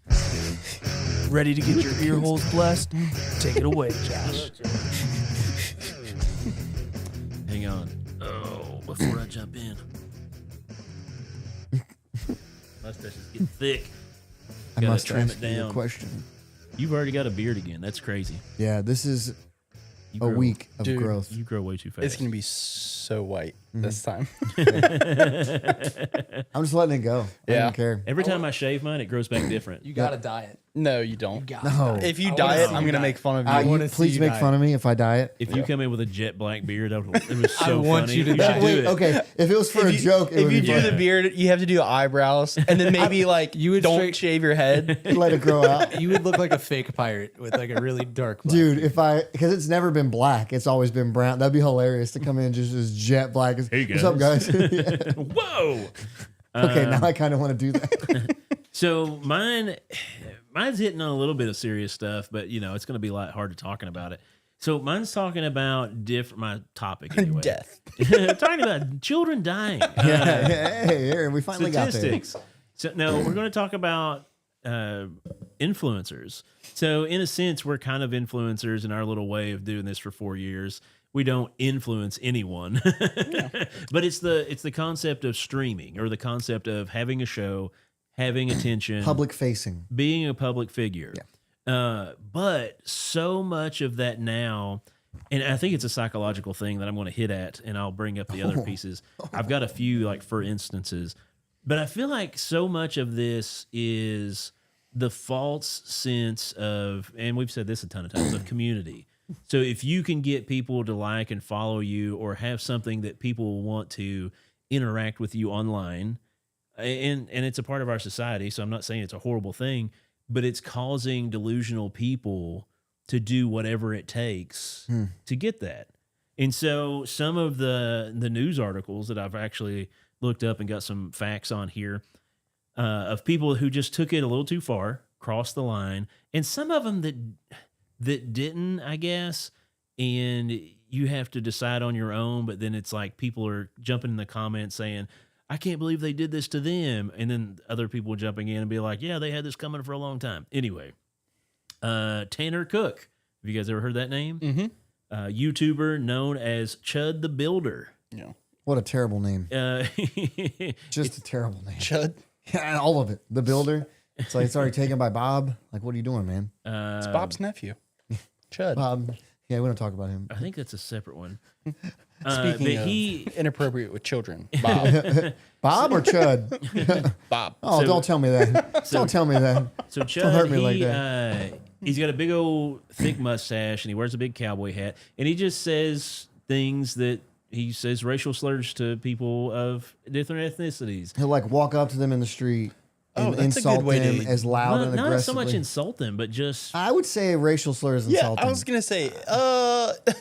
Ready to get your ear holes blessed? Take it away, Josh. Hang on. Oh, before I jump in. Mustache is getting thick. I Gotta must trim ask it you a down. question. You've already got a beard again. That's crazy. Yeah, this is You a grow- week of Dude, growth. You grow way too fast. It's going to be so white. this time. I'm just letting it go. I Yeah. don't care. Every time I shave mine, it grows back different. You got to diet. No, you don't. You got No. If you I wanna diet, see I'm you gonna diet. make fun of you. I You wanna see please you make diet. fun of me if I diet. If you come in with a jet black beard, it was so I want funny. you to should die. do Wait, it. okay. If it was for a joke, it if would you be do fun. the beard, you have to do eyebrows, and then maybe like You would don't straight- shave your head. Let it grow out. You would look like a fake pirate with like a really dark black. Dude, because it's never been black, it's always been brown. That'd be hilarious to come in just as jet black. Hey, What's up, guys? Yeah. Whoa! Okay, now I kind of want to do that. So mine's hitting on a little bit of serious stuff, but it's going to be a lot harder talking about it. So mine's talking about my topic anyway. Death. Talking about children dying. Hey, here we finally got there. Statistics. So no, we're going to talk about influencers. So in a sense, we're kind of influencers in our little way of doing this for 4 years. We don't influence anyone, but it's the concept of streaming, or the concept of having a show, having attention, Public facing. being a public figure. But so much of that now, and I think it's a psychological thing that I'm going to hit at, and I'll bring up the other pieces. I've got a few, like, for instances, but I feel like so much of this is the false sense of, and we've said this a ton of times, of community. So if you can get people to like and follow you, or have something that people want to interact with you online, and it's a part of our society, so I'm not saying it's a horrible thing, but it's causing delusional people to do whatever it takes to get that. And so some of the news articles that I've actually looked up and got some facts on here of people who just took it a little too far, crossed the line, and some of them that didn't, I guess, and you have to decide on your own, but then it's like people are jumping in the comments saying, I can't believe they did this to them. And then other people jumping in and be like, yeah, they had this coming for a long time. Anyway, Tanner Cook. Have you guys ever heard that name? Mm-hmm. YouTuber known as Chud the Builder. Yeah. What a terrible name. It's Just a terrible name. Chud. Yeah, all of it. The builder. It's like it's already taken by Bob. Like, what are you doing, man? It's Bob's nephew. Chud. Bob. Yeah, we don't talk about him. I think that's a separate one. Speaking but of he inappropriate with children, Bob. Bob or Chud? Bob. Oh, So- don't tell me that. Don't tell me that. So Chud, Don't hurt me like that. He's got a big old thick mustache, and he wears a big cowboy hat, and he just says things that he says racial slurs to people of different ethnicities. He'll like walk up to them in the street Oh, and that's a insult good way them to- as loud and Not so aggressively. much insult them, but just I would say racial slurs Yeah, insulting. I was gonna say,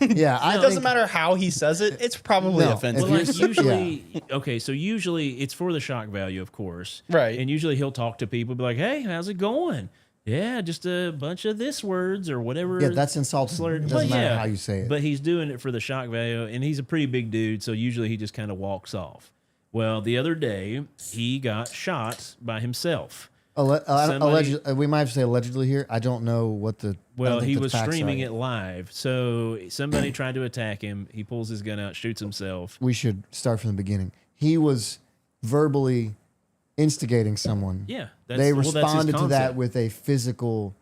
Yeah, I it doesn't think- matter how he says it. It's probably No, offensive. well, if like you're- usually, okay, so usually it's for the shock value, of course, Right. And usually he'll talk to people, be like, "Hey, how's it going? Yeah, just a bunch of this words or whatever." Yeah, that's insulting. slurred. It doesn't Well, matter yeah, how you say it. But he's doing it for the shock value, and he's a pretty big dude, so usually he just kind of walks off. Well, the other day he got shot by himself. Somebody- Allegedly, we might have to say allegedly here. I don't know what the. I Well, don't think he the was facts streaming are. it live, so somebody tried to attack him. He pulls his gun out, shoots himself. We should start from the beginning. He was verbally instigating someone. Yeah, They that's his responded to that concept. with a physical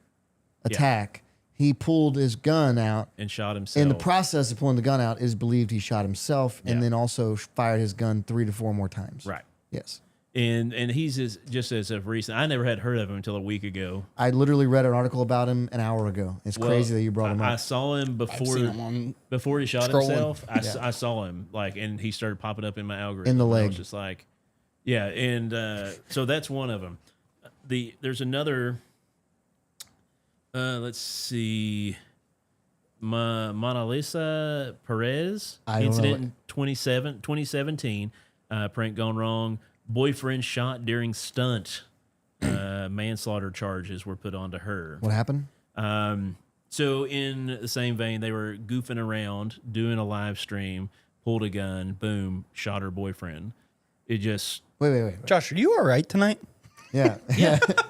attack. He pulled his gun out. And shot himself. In the process of pulling the gun out, is believed he shot himself and Yeah. then also fired his gun 3 to 4 more times. Right. Yes. And he's just as of recent. I never had heard of him until a week ago. I literally read an article about him an hour ago. It's crazy that you brought him I up. saw him before seen him on before he shot scrolling. himself. I saw him and he started popping up in my algorithm. In the and I leg. was just like, yeah, and so that's one of them. There's another. Let's see. Mona Lisa Perez I don't know incident what- in 2017. Prank gone wrong. Boyfriend shot during stunt. Manslaughter charges were put onto her. What happened? So in the same vein, they were goofing around, doing a live stream, pulled a gun, boom, shot her boyfriend. It just, Wait. Josh, are you all right tonight? Yeah.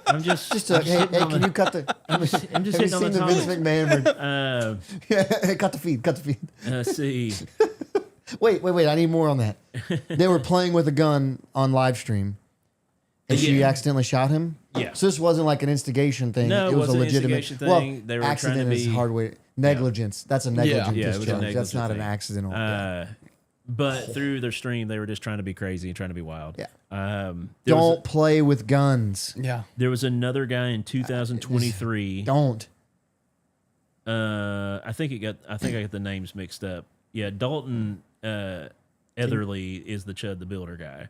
I'm just, Just hey, can you cut the? I'm just have you hitting on seen the the Vince topic. McMahon? Yeah, cut the feed. Cut the feed. Let's see. Wait. I need more on that. They were playing with a gun on live stream, and she Yeah. accidentally shot him. Yeah. So this wasn't like an instigation thing. No, it it was a wasn't an legitimate instigation Well, thing. They were trying accident to is be- hard way. Negligence. That's a negligent Yeah, it was a discharge. That's negligent not an thing. accidental. But through their stream, they were just trying to be crazy and trying to be wild. Yeah. There Play with guns. Yeah. there was another guy in 2023. Don't. I think I got the names mixed up. Yeah, Dalton Etherly is the Chud the Builder guy.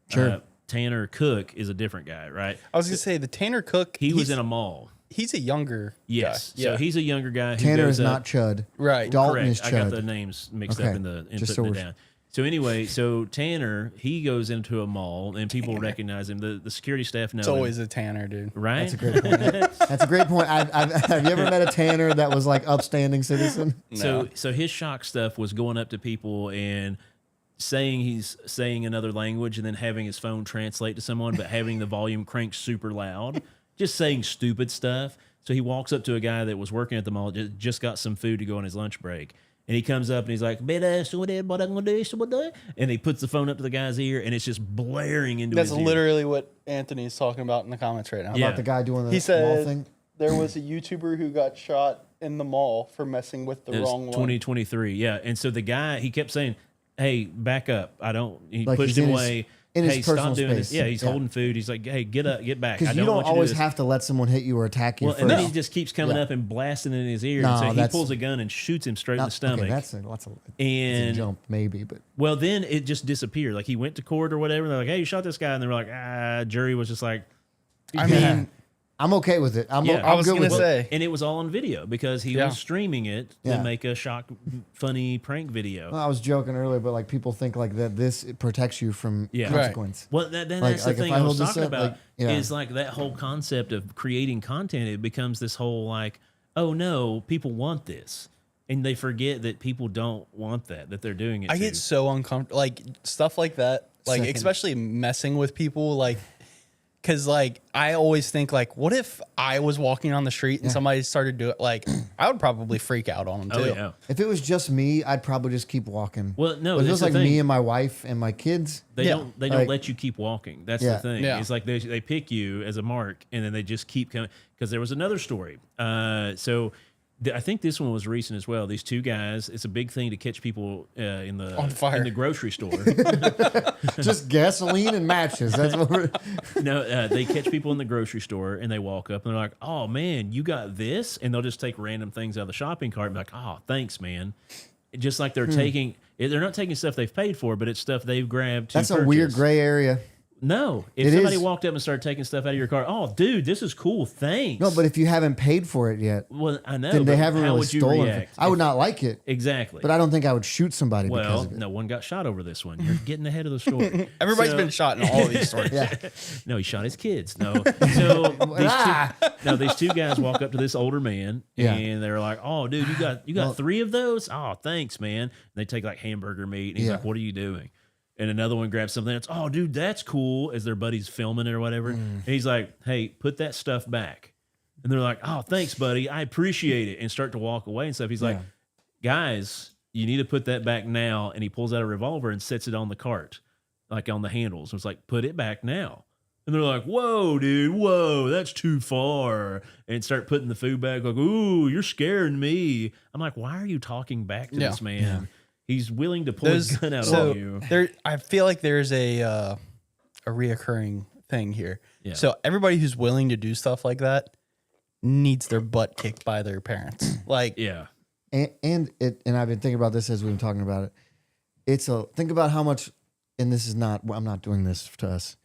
Sure. Tanner Cook is a different guy, right? I was gonna say the Tanner Cook. He was in a mall. He's a younger. Yes. Guy. So he's a younger guy. Who Tanner goes is up, not Chud. right. Dalton correct. is I got Chud. the names mixed Okay. up in the Just so putting it we're- down. So anyway, so Tanner, he goes into a mall and people recognize him. The security staff know It's him, always a Tanner, dude. right? That's a great point. That's a great point. Have you ever met a Tanner that was like upstanding citizen? So his shock stuff was going up to people and saying he's saying another language and then having his phone translate to someone, but having the volume cranked super loud, just saying stupid stuff. So he walks up to a guy that was working at the mall, just got some food to go on his lunch break. And he comes up and he's like, and he puts the phone up to the guy's ear and it's just blaring into That's his ear. literally what Anthony's talking about in the comments right now. Yeah. About the guy doing the He mall said thing? there was a YouTuber who got shot in the mall for messing with the It was wrong one. 2023, yeah. And so the guy, he kept saying, "Hey, back up! I don't." He Like pushed he's him in his- away. in his Hey, personal stop doing this. space. Yeah, he's Yeah. holding food. He's like, "Hey, get up, get back." Because I you don't don't want always you to do have to let someone hit you or attack you Well, first. and then he just keeps coming Yeah. up and blasting in his ear. No, and so he that's- pulls a gun and shoots him straight in Not- the stomach. Okay, that's a and jump, maybe, but well, then it just disappeared. Like he went to court or whatever. And they're like, "Hey, you shot this guy," and they were like, Jury was just like, I mean, I'm okay with it. I'm Yeah. I was good gonna with it. say. and it was all on video because he Yeah. was streaming it to Yeah. make a shock, funny prank video. Well, I was joking earlier, but like people think like that this protects you from Yeah. Right. consequence. Well, then Like- that's like the if thing I I was hold this talking up, about like, yeah. is like that whole concept of creating content. It becomes this whole like, oh no, people want this, and they forget that people don't want that they're doing it. I to. get so uncomfortable, like stuff like that, like Second. especially messing with people, like, because like I always think like, what if I was walking on the street and somebody started doing like, I would probably freak out on them too. Oh yeah. If it was just me, I'd probably just keep walking. Well, no, but if it that's was the like thing. me and my wife and my kids. They Yeah. don't Like- let you keep walking. That's Yeah. the thing. Yeah. It's like they pick you as a mark and then they just keep coming. Because there was another story. I think this one was recent as well. These two guys. It's a big thing to catch people in On fire. the grocery store. Just gasoline and matches. That's what we're. No, they catch people in the grocery store and they walk up and they're like, "Oh man, you got this," and they'll just take random things out of the shopping cart and be like, "Oh, thanks, man." Just like they're taking, they're not taking stuff they've paid for, but it's stuff they've grabbed. To That's a weird purchase. gray area. No, if It somebody is. walked up and started taking stuff out of your car, oh, dude, this is cool. Thanks. No, but if you haven't paid for it yet, well, I know. then they but haven't how really would you stolen. react? I would not like it, Exactly. but I don't think I would shoot somebody because Well, of it. no one got shot over this one. You're getting ahead of the story. Everybody's So- been shot in all of these stories. Yeah. No, he shot his kids. No. So these two guys walk up to this older man Yeah. and they're like, "Oh, dude, you got 3 of those? Oh, thanks, man." And they take like hamburger meat and he's Yeah. like, "What are you doing?" And another one grabs something else. "Oh, dude, that's cool," as their buddy's filming it or whatever. And he's like, "Hey, put that stuff back." And they're like, "Oh, thanks, buddy. I appreciate it." And start to walk away and stuff. He's like, "Guys, you need to put that back now." And he pulls out a revolver and sets it on the cart, like on the handles. It's like, "Put it back now." And they're like, "Whoa, dude, whoa, that's too far." And start putting the food back, like, "Ooh, you're scaring me." I'm like, "Why are you talking back to Yeah. this man? He's willing to pull his gun out so on you." I feel like there's a reoccurring thing here. Yeah. So everybody who's willing to do stuff like that needs their butt kicked by their parents. Like, Yeah. And I've been thinking about this as we've been talking about it. Think about how much, and this is not. I'm not doing this to us.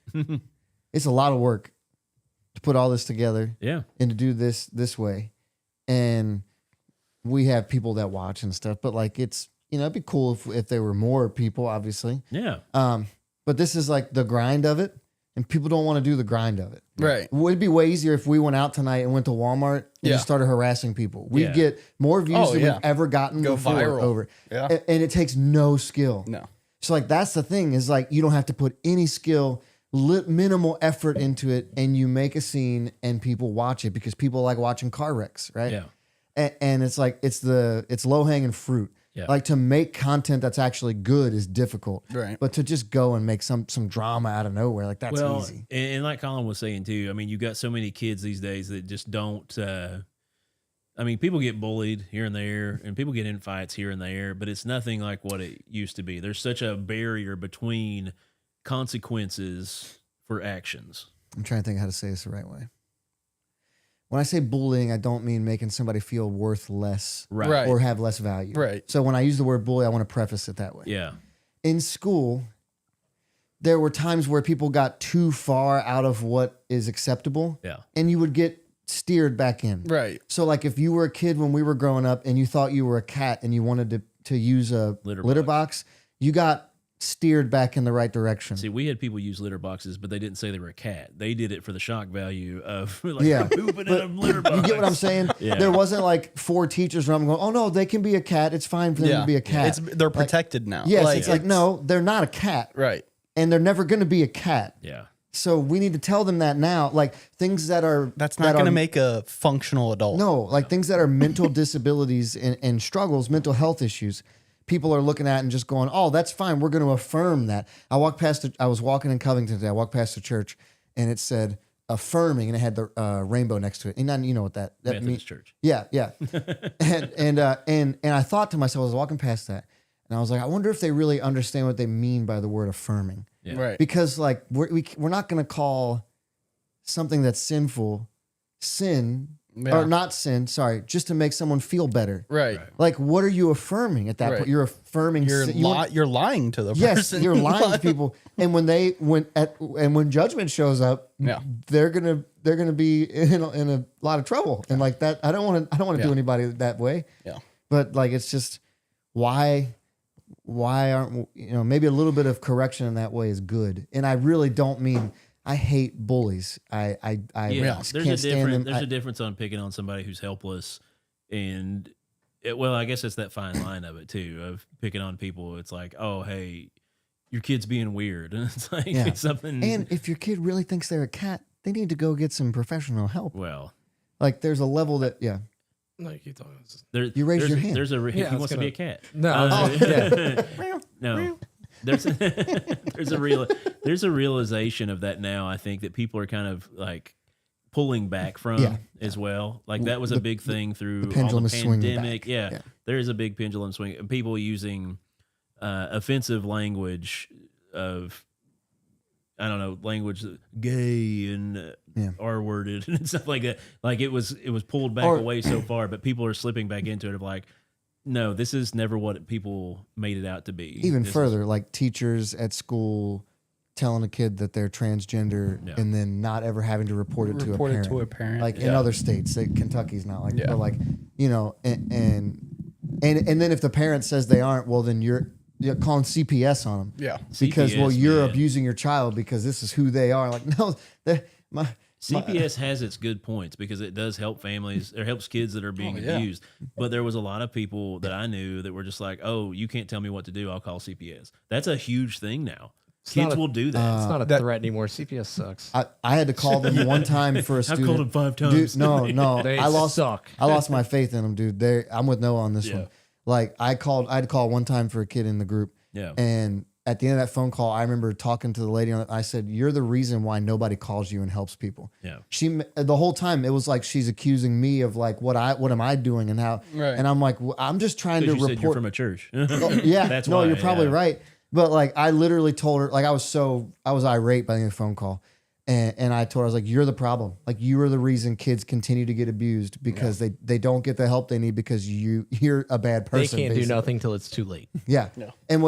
It's a lot of work to put all this together Yeah. and to do this way, and we have people that watch and stuff. But like, it's it'd be cool if there were more people, obviously. Yeah. But this is like the grind of it, and people don't want to do the grind of it. right. Would it be way easier if we went out tonight and went to Walmart and Yeah. just started harassing people? We'd Yeah. get more views Oh, than yeah. we've ever gotten Go before viral. over. Yeah. And it takes no skill. No. So like that's the thing is like you don't have to put any skill, minimal effort into it, and you make a scene and people watch it because people like watching car wrecks, right? Yeah. And it's like it's low hanging fruit. Yeah. Like to make content that's actually good is difficult. Right. But to just go and make some drama out of nowhere, like that's Well, easy. and like Colin was saying too, I mean, you got so many kids these days that just don't. I mean, people get bullied here and there, and people get in fights here and there, but it's nothing like what it used to be. There's such a barrier between consequences for actions. I'm trying to think how to say this the right way. When I say bullying, I don't mean making somebody feel worth less Right. or have less value. Right. So when I use the word bully, I want to preface it that way. Yeah. In school, there were times where people got too far out of what is acceptable, Yeah. and you would get steered back in. Right. So like if you were a kid when we were growing up and you thought you were a cat and you wanted to use a litter box, you got steered back in the right direction. See, we had people use litter boxes, but they didn't say they were a cat. They did it for the shock value of like Yeah. pooping in a litter box. You get what I'm saying? Yeah. There wasn't like 4 teachers around going, oh no, they can be a cat. It's fine for them to be a cat. They're protected now. Yes, it's like, no, they're not a cat. Right. And they're never going to be a cat. Yeah. So we need to tell them that now. Like things that are... That's not going to make a functional adult. No, like things that are mental disabilities and struggles, mental health issues, people are looking at and just going, oh, that's fine. We're going to affirm that. I was walking in Covington today. I walked past the church and it said affirming and it had the rainbow next to it. And you know what that Methodist means. Church. Yeah, yeah. and I thought to myself, I was walking past that and I was like, I wonder if they really understand what they mean by the word affirming. Yeah. Right. Because like we're not going to call something that's sinful sin Yeah. or not sin, sorry, just to make someone feel better. Right. Like, what are you affirming at that Right. point? You're affirming. You're sin. you're lying to the Yes, person. you're lying to people. And when judgment shows up, Yeah. they're gonna be in a lot of trouble. And like that, I don't want to do anybody that way. Yeah. But like, it's just why aren't maybe a little bit of correction in that way is good. And I really don't mean. I hate bullies. I Yeah, just there's can't a stand difference. them. There's a difference on picking on somebody who's helpless, and well, I guess it's that fine line of it too, of picking on people. It's like, oh, hey, your kid's being weird, and it's like Yeah. it's something. And if your kid really thinks they're a cat, they need to go get some professional help. well, Like there's a level that No, you keep talking. You raise there's your a- hand. There's a Yeah, he I was wants to gonna- be a cat. No, No. There's there's a realization of that now. I think that people are kind of like pulling back from as well. Like that was a big thing through the pendulum all the is swinging pandemic. back. Yeah, Yeah. there is a big pendulum swing. People using offensive language of language gay and R-worded and stuff like that. Like it was pulled back away so far, but people are slipping back into it of like, no, this is never what people made it out to be. even This is- further, like teachers at school telling a kid that they're transgender Yeah. and then not ever having to report it Report it to to a a parent. parent, Like in yeah. other states, Kentucky's not like, Yeah. but like, and then if the parent says they aren't, well, then you're calling CPS on them. Yeah. Because well, CPS, you're man. abusing your child because this is who they are. Like no, my CPS has its good points because it does help families or helps kids that are being abused. But there was a lot of people that I knew that were just like, oh, you can't tell me what to do. I'll call CPS. That's a huge thing now. Kids will do that. it's not a threat anymore. CPS sucks. I had to call them one time for a student. called them 5 times. Dude, no. They I lost suck. I lost my faith in them, dude. I'm with Noah on this one. Like I had to call one time for a kid in the group. Yeah. And at the end of that phone call, I remember talking to the lady on it. I said, "You're the reason why nobody calls you and helps people." Yeah. She the whole time it was like she's accusing me of like what am I doing and how. Right. And I'm like, well, I'm just trying to Because you said you're report. from a church. Oh, yeah, That's no, why, you're probably yeah. right. But like, I literally told her, like, I was irate by the end of the phone call, and I told her, I was like, "You're the problem. Like, you are the reason kids continue to get abused because they don't get the help they need because you're a bad They person." can't do basically. nothing till it's too late. Yeah. And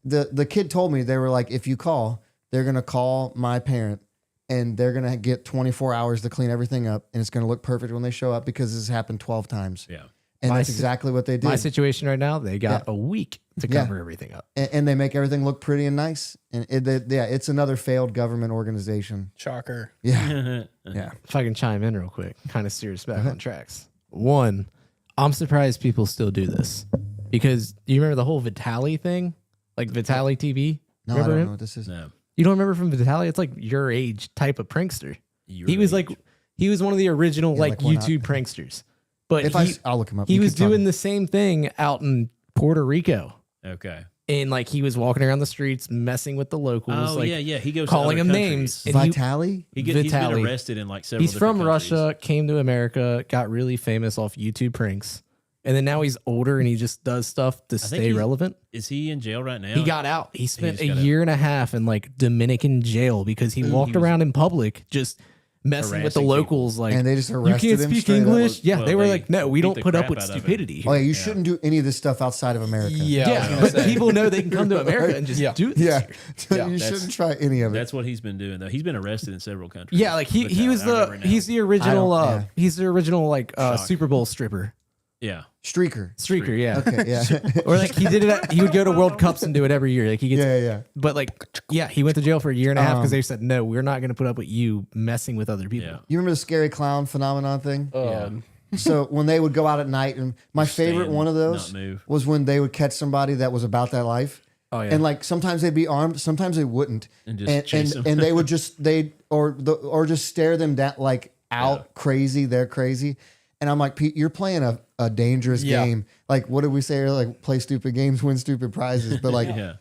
the kid told me, they were like, if you call, they're gonna call my parent and they're gonna get 24 hours to clean everything up, and it's gonna look perfect when they show up because this has happened 12 times. Yeah. And My that's si- exactly what they did. My situation right now, they got a week to Yeah. cover everything up. And they make everything look pretty and nice. And it's another failed government organization. Shocker. Yeah. Yeah. If I can chime in real quick, kind of steer us back on tracks. One, I'm surprised people still do this because you remember the whole Vitaly thing, like Vitaly TV. No, I remember don't him? know what this is. No. You don't remember from Vitaly? It's like your age type of prankster. Your He was age. like, he was one of the original like like, why not? YouTube pranksters. But If he, I'll look him up. he You was keep talking. doing the same thing out in Puerto Rico. Okay. and like he was walking around the streets messing with the locals. Oh like, yeah. He goes calling to them other names. countries. And Vitali? He's been Vitaly. arrested in like several. He's from different countries. Russia, came to America, got really famous off YouTube pranks, and then now he's older and he just does stuff to stay he's- relevant. Is he in jail right now? He got out. He spent just a got out. year and a half in like Dominican jail because he walked around in public just messing with the harassing locals. Like, And they just you arrested can't him speak straight up? English. Yeah, Well, they were they like, no, we beat don't the put up crap with out of him. stupidity. Oh, here. yeah, you shouldn't do any of this stuff outside of America. Yeah, But people know they can come to America and just do this. Yeah. here. You that's- shouldn't try any of it. That's what he's been doing though. He's been arrested in several countries. Yeah, like he Vitaly, was I remember now. he's the original I don't- yeah. he's the original like Super Bowl stripper. Yeah. Streaker. Streaker, yeah. Okay, yeah. Or like he did it. He would go to World Cups and do it every year. Like he gets, Yeah. But like, yeah, he went to jail for a year and a half because they said no, we're not going to put up with you messing with other people. Yeah. You remember the scary clown phenomenon thing? Yeah. So when they would go out at night, and my favorite stand, one of those not move. was when they would catch somebody that was about that life. Oh yeah. And like sometimes they'd be armed, sometimes they wouldn't, And just chase 'em. and they would just or just stare them down like out crazy. They're crazy, and I'm like, Pete, you're playing a dangerous Yeah. game. Like what did we say? Like play stupid games, win stupid prizes. But like Yeah.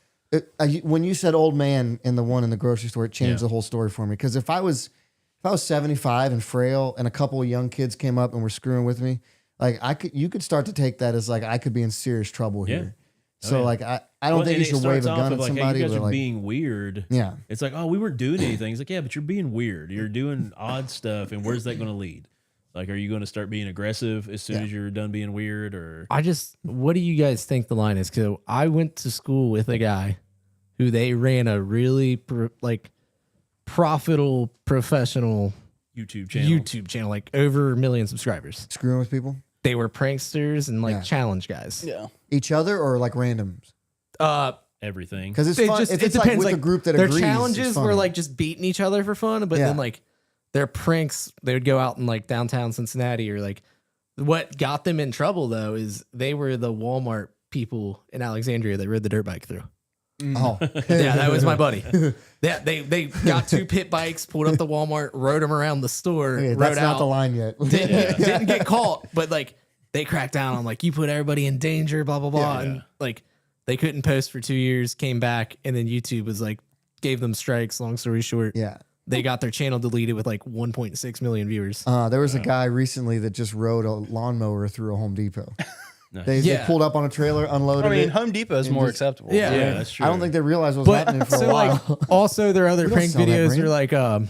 when you said old man in the one in the grocery store, it changed Yeah. the whole story for me. Because if I was 75 and frail, and a couple of young kids came up and were screwing with me, like you could start to take that as like I could be in serious trouble Yeah. here. Oh, So yeah. like I don't Well, think and you it should wave starts a off gun of at like, somebody. Hey, you guys but are like, being weird. yeah, It's like, oh, we weren't doing anything. It's like, yeah, but you're being weird. You're doing odd stuff, and where's that going to lead? Like, are you going to start being aggressive as soon as you're done being weird, or What do you guys think the line is? Because I went to school with a guy who they ran a really profitable professional YouTube channel? YouTube channel, like over 1 million subscribers. screwing with people, They were pranksters and like Yeah. challenge guys. Yeah. each other or like randoms. Everything. Because it's They fun. just, if it it's depends. like with Like a group that their agrees, challenges it's were funny. like just beating each other for fun, but Yeah. then like their pranks, they would go out in like downtown Cincinnati or like. What got them in trouble though is they were the Walmart people in Alexandria that rode the dirt bike through. oh Yeah, that was my buddy. Yeah, they got 2 pit bikes, pulled up the Walmart, rode them around the store, Okay, rode that's not out. the line yet. Didn't get caught, but like they cracked down on like you put everybody in danger, blah blah blah, Yeah. and like they couldn't post for 2 years, came back, and then YouTube was like gave them strikes. Long story short, Yeah. they got their channel deleted with like 1.6 million viewers. There was a guy recently that just rode a lawnmower through a Home Depot. Nice. They Yeah. pulled up on a trailer, unloaded I mean, it. Home Depot is And more just- acceptable. Yeah. Yeah, that's true. I don't think they realized what was But happening for so a while. like also their other We don't prank sell that videos brand. are like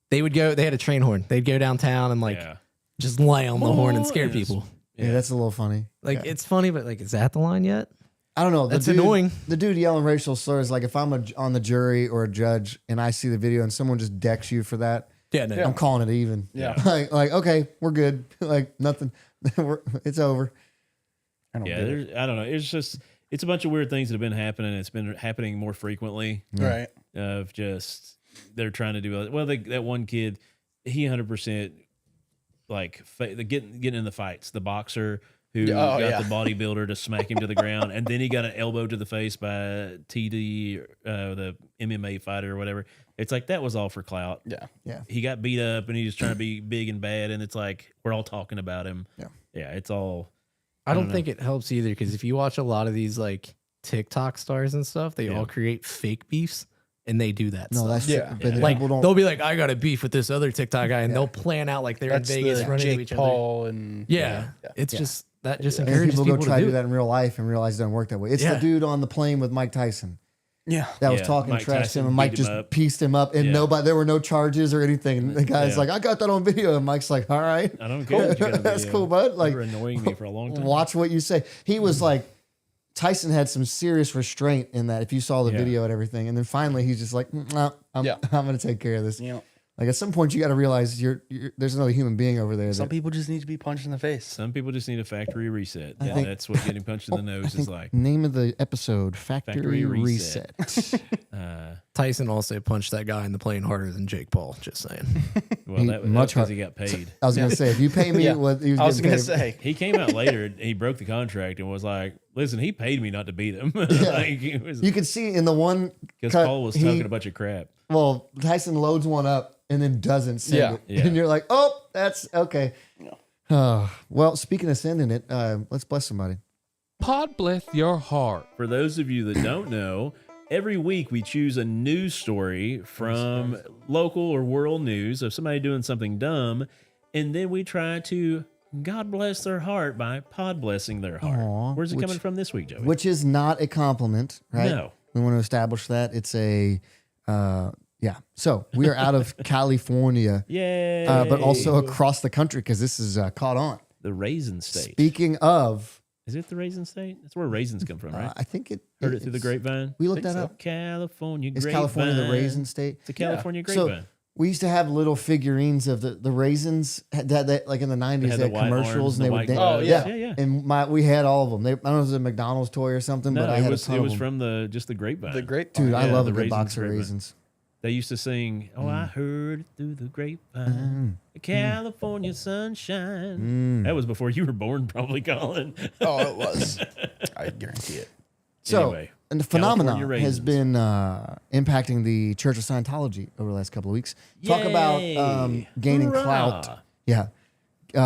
they would go, they had a train horn, they'd go downtown and like Yeah. just lay on the horn and scare Boys. people. Yeah, that's a little funny. Like Yeah. it's funny, but like is that the line yet? I don't know. That's annoying. The dude yelling racial slurs, like if I'm on the jury or a judge and I see the video and someone just decks you for that, Yeah, no. I'm calling it even. Yeah. like okay, we're good. Like nothing. It's over. I don't Yeah, get it. I don't know. It's a bunch of weird things that have been happening. It's been happening more frequently. Right. Of just they're trying to do well. That one kid, he 100% like getting in the fights. The boxer who got yeah. the bodybuilder to smack him to the ground, and then he got an elbow to the face by TD, the MMA fighter or whatever. It's like that was all for clout. Yeah. He got beat up and he was trying to be big and bad, and it's like we're all talking about him. Yeah. It's all. I don't think it helps either because if you watch a lot of these like TikTok stars and stuff, they all create fake beefs and they do that. No, stuff. that's Yeah. But like people don't. they'll be like, I got a beef with this other TikTok guy, and they'll plan out like they're That's in Vegas the running into Jake each other. Paul and Yeah, it's just that just and encourages people people, go try to to do do that in real life and realize it doesn't work that way. It's Yeah. the dude on the plane with Mike Tyson Yeah. that was Yeah, talking Mike trash to Tyson him, and Mike beat him just up. pieced him up, and Yeah. there were no charges or anything. And the guy's Yeah. like, I got that on video, and Mike's like, all right, I don't care. that you got a that's video. cool, bud. You Like, were annoying me for a long time. watch what you say. He was like, Tyson had some serious restraint in that. If you saw the Yeah. video and everything, and then finally he's just like, nah, I'm going to take care of this. You know, Like at some point, you got to realize there's another human being over there. some That, people just need to be punched in the face. Some people just need a factory reset. Yeah, think- that's what getting punched in the nose is like. name of the episode: Factory Reset. Reset. Tyson also punched that guy in the plane harder than Jake Paul. Just saying. Well, He- that's much because he got paid. I was going to say, if you pay me Yeah. what he was I was getting gonna paid- say. He came out later. And he broke the contract and was like, "Listen, he paid me not to beat him." Like, it was you could see in the one because cut, Paul was he- talking a bunch of crap. Well, Tyson loads one up and then doesn't send Yeah. it, Yeah. and you're like, oh, that's okay. Well, speaking of sending it, let's bless somebody. Pod bless your heart. For those of you that don't know, every week we choose a news story from local or world news of somebody doing something dumb, and then we try to God bless their heart by pod blessing their heart. Aw, Where's it coming from this week, Joey? Which is not a compliment, right? No. We want to establish that. It's a, yeah. So we are out of California, Yay! but also across the country because this is caught on. the Raisin State. Speaking of, Is it the Raisin State? That's where raisins come from, right? I think it Heard it through the it's- grapevine. We looked that up. California Is grapevine. California the raisin state? It's a California So grapevine. we used to have little figurines of the raisins that like in the 90s, had they the had white commercials arms and and they the would white dance. gloves. Oh, yeah, yeah. And we had all of them. I don't know if it was a McDonald's toy or something, No, but I it had was a ton it of was them. from the just the grapevine. The grape. Dude, I yeah, love the a good box of grapevine. raisins. They used to sing, "Oh, I heard it through the grapevine, California sunshine." That was before you were born, probably, Colin. Oh, it was. I guarantee it. So, Anyway, and the California phenomenon has raisins. been impacting the Church of Scientology over the last couple of weeks. Talk about Yay. gaining Hoorah. clout. Yeah,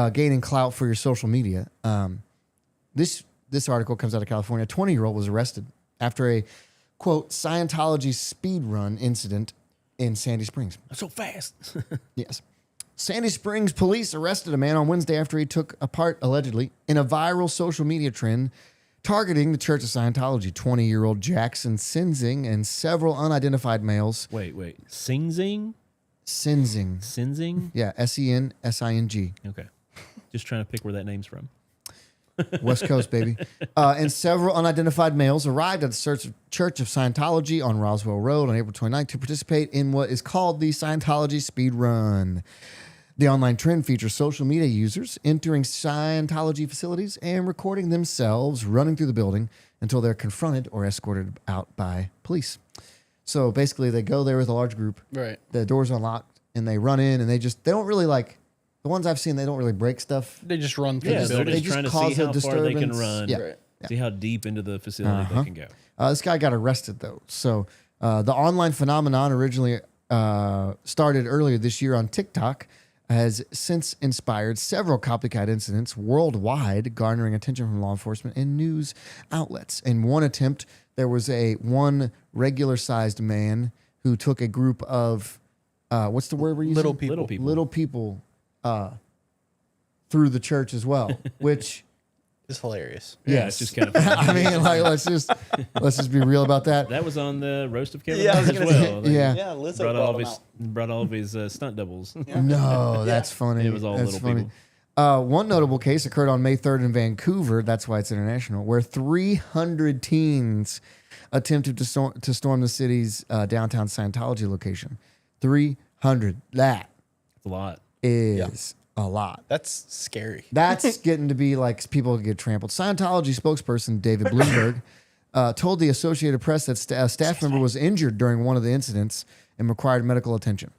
gaining clout for your social media. This article comes out of California. A 20-year-old was arrested after a, quote, Scientology speed run incident in Sandy Springs. I'm so fast. Yes. Sandy Springs police arrested a man on Wednesday after he took a part, allegedly, in a viral social media trend targeting the Church of Scientology. 20-year-old Jackson Sinzing and several unidentified males. wait. Sinzing? Sinzing. Yeah, Sensing. Okay. Just trying to pick where that name's from. West Coast, baby. And several unidentified males arrived at the Church of Scientology on Roswell Road on April 29th to participate in what is called the Scientology Speed Run. The online trend features social media users entering Scientology facilities and recording themselves running through the building until they're confronted or escorted out by police. So basically, they go there with a large group. Right. The doors are unlocked, and they run in, and they don't really like, the ones I've seen, they don't really break stuff. They just run through Yeah, the they're building. just just trying to cause see a how far they can disturbance. run. Yeah. Right. See how deep into the facility they can go. This guy got arrested, though. So the online phenomenon originally started earlier this year on TikTok, has since inspired several copycat incidents worldwide, garnering attention from law enforcement and news outlets. In one attempt, there was one regular-sized man who took a group of, what's the word we're using? Little people. Little people. Through the church as well, which... It's hilarious. Yeah, it's just kind of funny. I mean, like, let's just be real about that. That was on the roast of Kevin Yeah, I was as gonna well. say, Yeah. Yeah, Lizzo brought all of brought his brought all of his stunt doubles. No, that's funny. It was all That's little people. One notable case occurred on May 3rd in Vancouver. That's why it's international, where 300 teens attempted to storm the city's downtown Scientology location. 300. That It's a lot. is a lot. That's scary. That's getting to be like people get trampled. Scientology spokesperson David Bloomberg told the Associated Press that a staff member was injured during one of the incidents and required medical attention.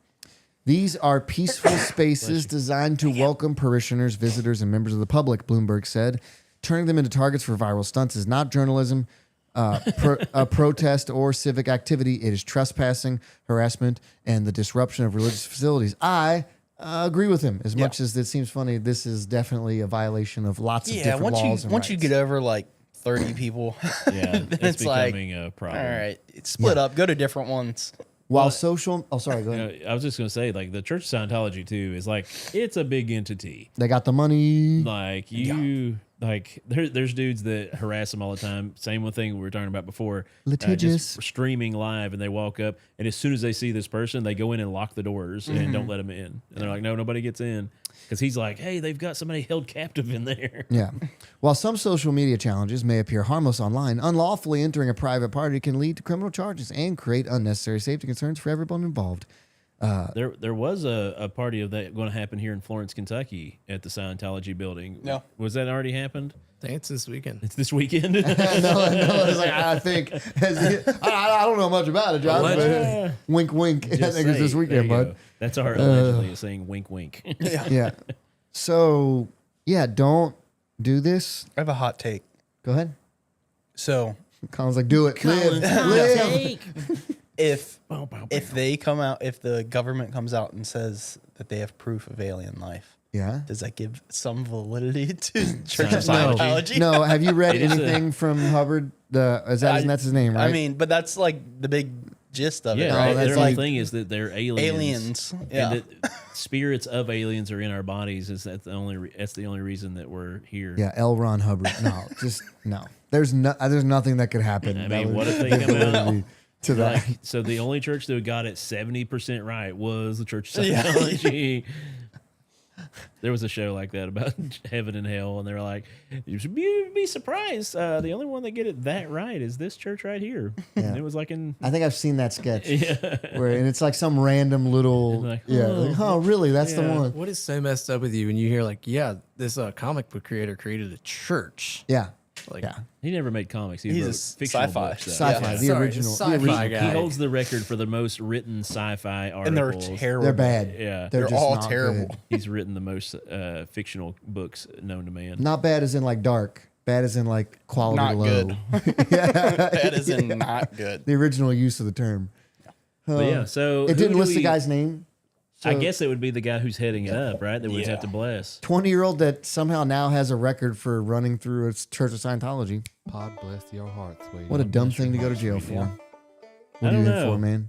These are peaceful spaces designed to welcome parishioners, visitors, and members of the public, Bloomberg said. Turning them into targets for viral stunts is not journalism, a protest, or civic activity. It is trespassing, harassment, and the disruption of religious facilities. I agree with him. As much as it seems funny, this is definitely a violation of lots of Yeah, different laws and once you rights. get over like 30 people, Yeah, then it's it's like, becoming a all problem. right, it's split up, go to different ones. While social... Oh, sorry, go ahead. I was just gonna say, like the Church of Scientology too is like it's a big entity. They got the money. Like like there's dudes that harass them all the time. Same one thing we were talking about before. Litigious. Just streaming live, and they walk up, and as soon as they see this person, they go in and lock the doors and don't let them in. And they're like, no, nobody gets in, because he's like, hey, they've got somebody held captive in there. Yeah. While some social media challenges may appear harmless online, unlawfully entering a private party can lead to criminal charges and create unnecessary safety concerns for everyone involved. There was a party of that going to happen here in Florence, Kentucky, at the Scientology building. No. Was that already happened? I think it's this weekend. It's this weekend. no, it's like, I think, I don't know much about it, John, but wink, wink. I Just think it's this say, weekend, there you bud. go. That's our allegedly saying wink, wink. Yeah. So, yeah, don't do this. I have a hot take. Go ahead. So Colin's like, do it. Live. if they come out, if the government comes out and says that they have proof of alien life, Yeah. Does that give some validity to Church of Scientology. Scientology? No, have you read It is anything from Hubbard? That's his name, right? I mean, but that's like the big gist of it, Yeah, right? that's their whole like- thing is that they're aliens. aliens. Yeah. And that spirits of aliens are in our bodies. Is that that's the only reason that we're here? Yeah, L. Ron Hubbard. No, just no. There's nothing that could happen. I that mean, would what if they give come out validity to that? Like, so the only church that got it 70% right was the Church of Scientology. There was a show like that about heaven and hell, and they were like, "You'd be surprised. The only one that get it that right is this church right here." Yeah. And it was like in I think I've seen that sketch yeah. where, and it's like some random little, Like, oh, really? That's the yeah. one. What is so messed up with you when you hear like, yeah, this comic book creator created a church? Yeah, Like, yeah. He never made comics. He He's wrote a fictional sci-fi. books, though. Sci-fi, Yeah. the Sorry, original, sci-fi the original. guy. He holds the record for the most written sci-fi And they're articles. terrible. They're bad. Yeah. They're They're just all not terrible. good. He's written the most fictional books known to man. Not bad as in like dark. Bad as in like quality Not low. good. That is not good. The original use of the term. But yeah, so It who didn't do list the we- guy's name. I So- guess it would be the guy who's heading it up, right? That would have to bless. 20-year-old that somehow now has a record for running through its Church of Scientology. Pod bless your heart, sweetie. What a dumb thing to go to jail for. What I are you don't in know. for, man?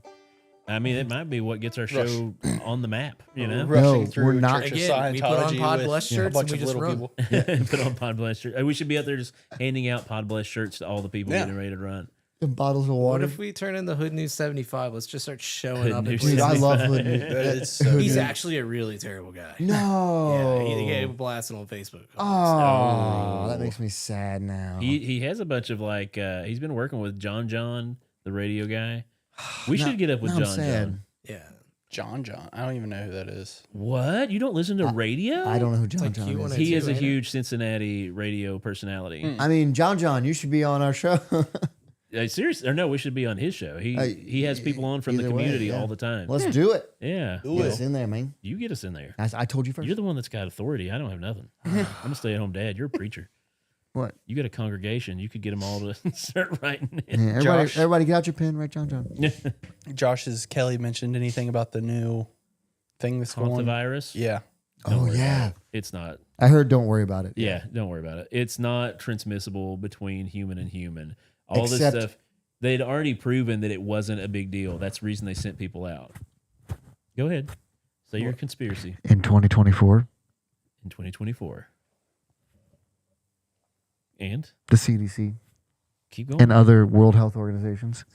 I mean, it might be what gets our show on the map, you know? Rushing No, through we're not. Church of Again, we put on Scientology Pod with Bless a shirts bunch and we of just little run. people. Put on Pod Bless shirt. We should be out there just handing out Pod Bless shirts to all the people Yeah. getting ready to run. And bottles of What water. if we turn in the Hood News 75? Let's just start showing Hood up. News Dude, I love 75. Hood News. It's so He's good. actually a really terrible guy. No. Yeah, he gave a blasting on Facebook. Oh, that makes me sad now. He has a bunch of like, he's been working with John, the radio guy. We Now- should get up with now I'm John. sad. Yeah. John. I don't even know who that is. What? You don't listen to radio? I don't know who John like John Q1 is. and He is a ain't it? huge Cincinnati radio personality. I mean, John, you should be on our show. Seriously, or no, we should be on his show. He has people on from the either way, community yeah. all the time. Let's do it. Yeah, Get us in there, man. you get us in there. I told you 1st You're the one that's got authority. I don't have nothing. I'm a stay-at-home dad. You're a preacher. What? You got a congregation. You could get them all to start writing in. Yeah, Josh. everybody get out your pen. Write John. Josh, has Kelly mentioned anything about the new thing that's going on? Hantavirus. Yeah. Oh, yeah. It's not. I heard don't worry about it. Yeah, don't worry about it. It's not transmissible between human and human. All Except- this stuff, they'd already proven that it wasn't a big deal. That's the reason they sent people out. Go ahead. Say your conspiracy In 2024, in 2024. And the CDC keep going. and other World Health Organizations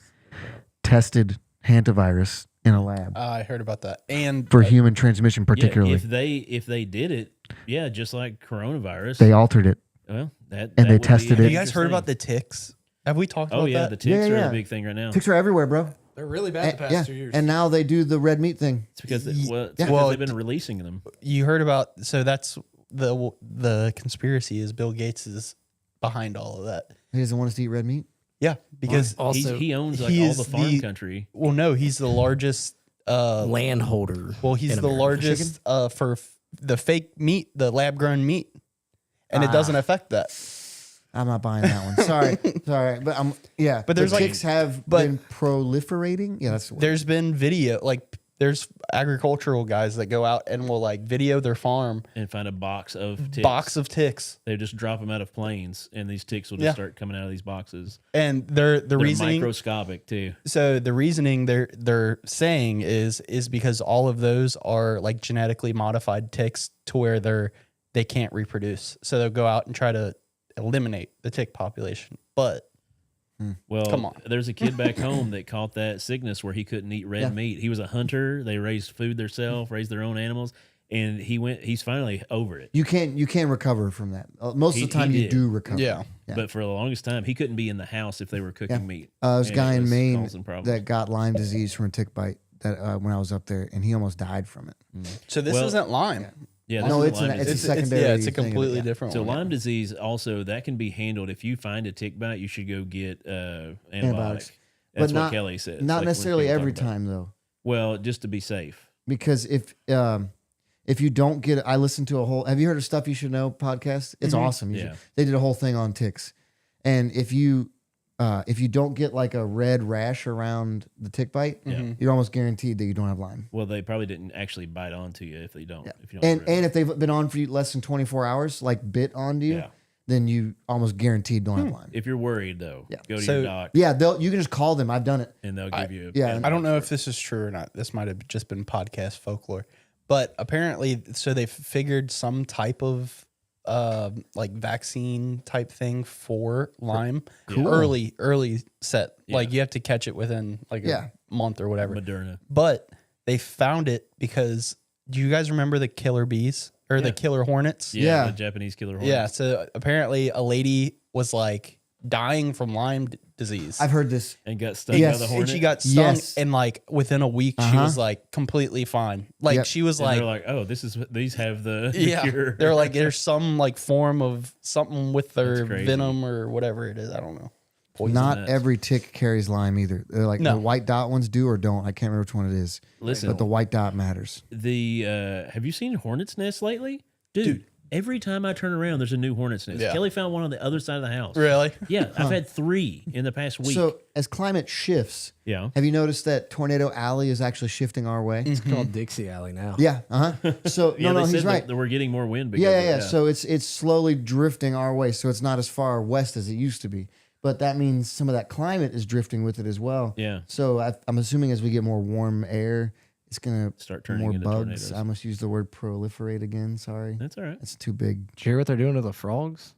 tested hantavirus in a lab I heard about that. And for human transmission, particularly. Yeah, if they did it, yeah, just like coronavirus. They altered it. well, that and that they would be tested a it. have major you guys heard thing. about the ticks? Have we talked Oh about yeah, that? the ticks Yeah, are yeah. a big thing right now. Oh. Ticks are everywhere, bro. They're really bad the past Yeah. 2 years. And now they do the red meat thing. It's because Yeah. Well, they've been releasing them. You heard about, so that's the conspiracy is Bill Gates is behind all of that. He doesn't want us to eat red meat. Yeah, because also, he owns like he all is the farm the- country. well, no, he's the largest. landholder. Well, he's in the America. largest for the fake meat, the lab grown meat, and it doesn't affect that. I'm not buying that one. Sorry, but yeah. But there's the like- ticks have but- been proliferating. Yeah, that's the word. There's been video, like there's agricultural guys that go out and will like video their farm, And find a box of ticks. box of ticks, They just drop them out of planes, and these ticks will just Yeah. start coming out of these boxes. and the They're reasoning. microscopic too. So the reasoning they're saying is because all of those are like genetically modified ticks to where they can't reproduce. So they'll go out and try to eliminate the tick population. But Well, Come on. there's a kid back home that caught that sickness where he couldn't eat red Yeah. meat. He was a hunter. They raised food themselves, raised their own animals, and he's finally over it. You can't recover from that. Most He- of the time, he you did. do recover. yeah, Yeah. But for the longest time, he couldn't be in the house if they were cooking Yeah. meat. There's a And guy it in was Maine causing problems. that got Lyme disease from a tick bite that when I was up there, and he almost died from it. so this Well, isn't Lyme. Yeah, this No, is it's Lyme it's a disease. secondary. yeah, it's a thing of it, completely yeah. different So one. Lyme disease also that can be handled if you find a tick bite. You should go get Antibiotics. antibiotics. But That's what not- Kelly said. Not Like, when necessarily people talk every about it. time though, Well, just to be safe. because if you don't get, I listened to a whole. Have you heard of Stuff You Should Know podcast? It's awesome. Yeah. They did a whole thing on ticks, and if you if you don't get like a red rash around the tick bite, you're almost guaranteed that you don't have Lyme. Well, they probably didn't actually bite onto you if they don't. Yeah. If you don't And if they've been on for you less than 24 hours, like bit onto you, Yeah. then you almost guaranteed don't have Lyme. if you're worried though, Yeah. go to So- your doc Yeah, you can just call them. I've done it. and they'll give you. yeah, I don't know if this is true or not. This might have just been podcast folklore, but apparently, so they figured some type of like vaccine type thing for Lyme. Cool. Early set. Like Yeah. you have to catch it within like Yeah. a month or whatever. Moderna. But they found it because do you guys remember the killer bees or the killer hornets? Yeah. The Japanese killer hornet. Yeah. So apparently, a lady was like dying from Lyme disease. I've heard this. And got stung Yes. by the and hornet. she got stung, Yes. and like within a week, she was like completely fine. Like Yep. she was and like, they're like, oh, these have the yeah, cure. they're like, there's some like form of something with their That's crazy. venom or whatever it is. I don't know. Not nuts. every tick carries Lyme either. They're like No. the white dot ones do or don't. I can't remember which one it is. Listen, But the white dot matters. have you seen hornet's nests lately, dude? Every time I turn around, there's a new hornet's nest. Yeah. Kelly found one on the other side of the house. Really? Yeah, I've had 3 in the past week. So as climate shifts, yeah, have you noticed that Tornado Alley is actually shifting our way? It's called Dixie Alley now. Yeah. So yeah, no, they he's said right. that we're getting more wind. Because Yeah, of yeah, it, yeah. So it's slowly drifting our way. So it's not as far west as it used to be. But that means some of that climate is drifting with it as well. Yeah. So I'm assuming as we get more warm air, it's gonna Start turning more into bugs. tornadoes. I almost used the word proliferate again. Sorry, That's all right. that's too big. Did you hear what they're doing to the frogs?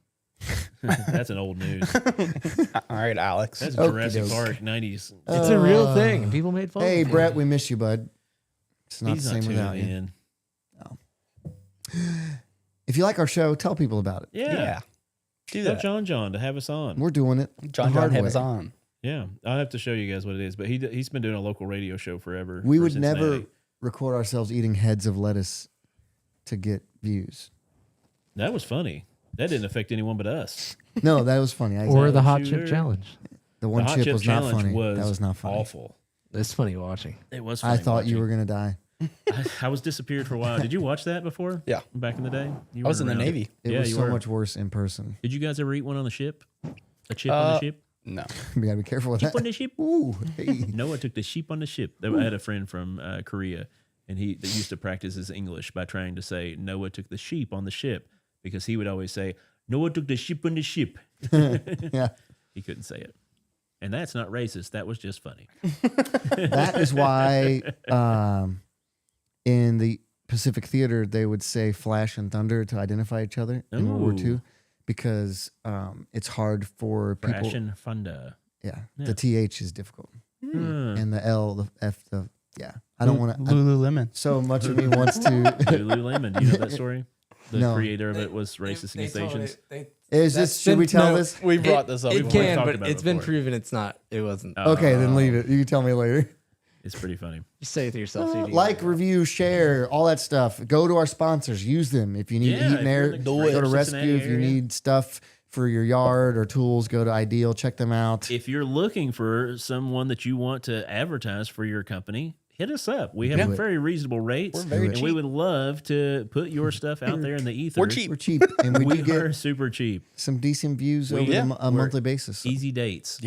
That's an old news. All right, Alex. That's Okey Jurassic doke. Park 90s. It's a real thing, and people made fun. Hey, of it. Brett, we miss you, bud. It's not He's the not same without tuning you. in. If you like our show, tell people about it. Yeah. Do Tell that. John to have us on. We're doing it. John the hard have way. us on. Yeah, I'll have to show you guys what it is. But he's been doing a local radio show forever. We for would Cincinnati. never record ourselves eating heads of lettuce to get views. That was funny. That didn't affect anyone but us. No, that was funny. Or the hot shooter. chip challenge. The one the hot chip chip was not challenge funny. was That was not funny. awful. It's funny watching. It was. Funny I thought you watching. were gonna die. I was disappeared for a while. Did you watch that before? Yeah. Back in the day, you I was in weren't the around. Navy. It Yeah, was you so were. much worse in person. Did you guys ever eat one on the ship? A chip on the ship? No. We gotta be careful with Sheep that. on the ship? Ooh, hey. Noah took the sheep on the ship. I had a friend from Korea, and he that used to practice his English by trying to say Noah took the sheep on the ship, because he would always say Noah took the sheep on the ship. Yeah, He couldn't say it. And that's not racist. That was just funny. that is why in the Pacific Theater they would say "flash" and "thunder" to identify each other in World War Ooh. II, because it's hard for people. Crash and Funda. Yeah, Yeah. the TH is difficult, Hmm. and the L, the F, the yeah. I don't want to. Lululemon. So much of me wants to. Lululemon. Do you know that story? The No. creator of it was racist against Asians. Is this? Should we tell this? We brought this up. We've It already can, talked but about it's it been before. proven it's not. It wasn't. Okay, then leave it. You can tell me later. It's pretty funny. You say it to yourself. so you Like, can- review, share, all that stuff. Go to our sponsors. Use them. If you need Yeah, heat if and you're air, in the go to greater Rescue. Cincinnati If you area. need stuff for your yard or tools, go to Ideal. Check them out. If you're looking for someone that you want to advertise for your company, hit us up. We have Do it. very reasonable rates. We're very and we cheap. would love to put your stuff out there in the ether. We're cheap. We're cheap, and we do We are get super cheap. some decent views We- over yeah, a we're monthly basis. So. Easy dates.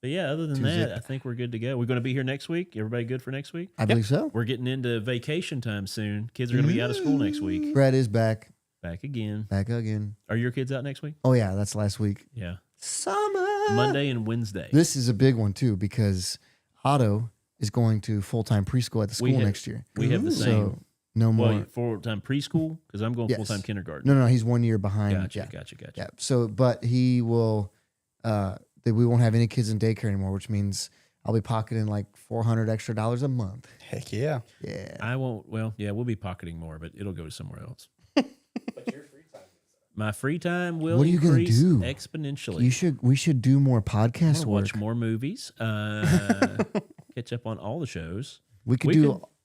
But yeah, other than Two that, zip. I think we're good to go. We're going to be here next week. Everybody good for next week? I believe so. We're getting into vacation time soon. Kids are going to be out of school next week. Brett is back Back again. back again. Are your kids out next week? Oh yeah, that's last week. Yeah. Summer. Monday and Wednesday. This is a big one too, because Otto is going to full-time preschool at the school have- next year. we have the same. So no more. Well, full-time preschool? Because I'm going Yes. full-time kindergarten. No, he's 1 year behind. Gotcha, Yeah. gotcha. Yeah. So, but he will. That we won't have any kids in daycare anymore, which means I'll be pocketing like $400 extra a month. Heck yeah. Yeah. I won't. Well, yeah, we'll be pocketing more, but it'll go somewhere else. My free time will What are you gonna increase do? exponentially. We should do more podcast work. Watch more movies. Catch up on all the shows. We could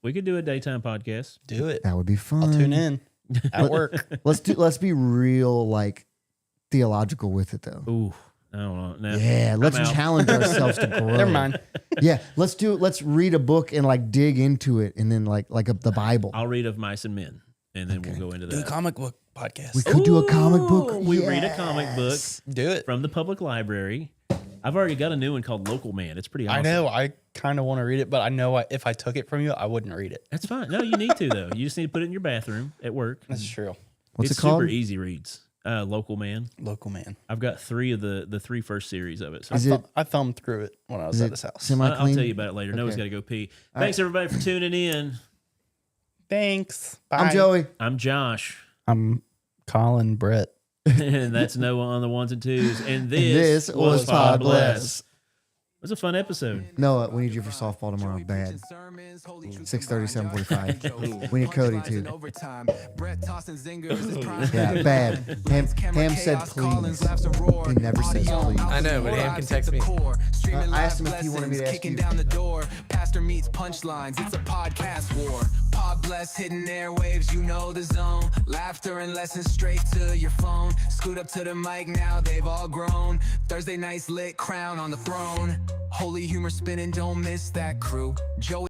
We could do a daytime podcast. Do it. that would be fun. I'll tune in at work. Let's be real like theological with it though. Ooh, I don't know. Nah, Yeah, let's I'm out. challenge ourselves to grow. Never mind. Yeah, let's read a book and like dig into it, and then like the Bible. I'll read of Mice and Men, and then we'll go into Do a that. comic book podcast. We could do a comic book. We read a comic book Yes. Do it. from the public library. I've already got a new one called Local Man. It's pretty awesome. I know. I kind of want to read it, but I know if I took it from you, I wouldn't read it. That's fine. No, you need to, though. You just need to put it in your bathroom at work. That's true. What's It's it called? super easy reads. Local Man. Local Man. I've got 3 of the 3 first series of it. So Is it I thumbed through it when I was is at it his house. semi-clean? I'll tell you about it later. Noah's got to go pee. Thanks, everybody, for tuning in. Thanks. Bye. I'm Joey. I'm Josh. I'm Colin Brett. And that's Noah on the 1s and 2s. And this, This was Pod Bless. It was a fun episode. Noah, we need you for softball tomorrow. Bad. 6:30, 7:45. We need Cody too. Yeah, bad. Ham said please. He never says please. I know, but Ham can text me. I asked him if he wanted me to ask you. Down the door. Pastor meets punchlines. It's a podcast war. Pod Bless hitting airwaves. You know the zone. Laughter and lessons straight to your phone. Scoot up to the mic now. They've all grown. Thursday night's lit. Crown on the throne. Holy humor spinning. Don't miss that crew. Joey.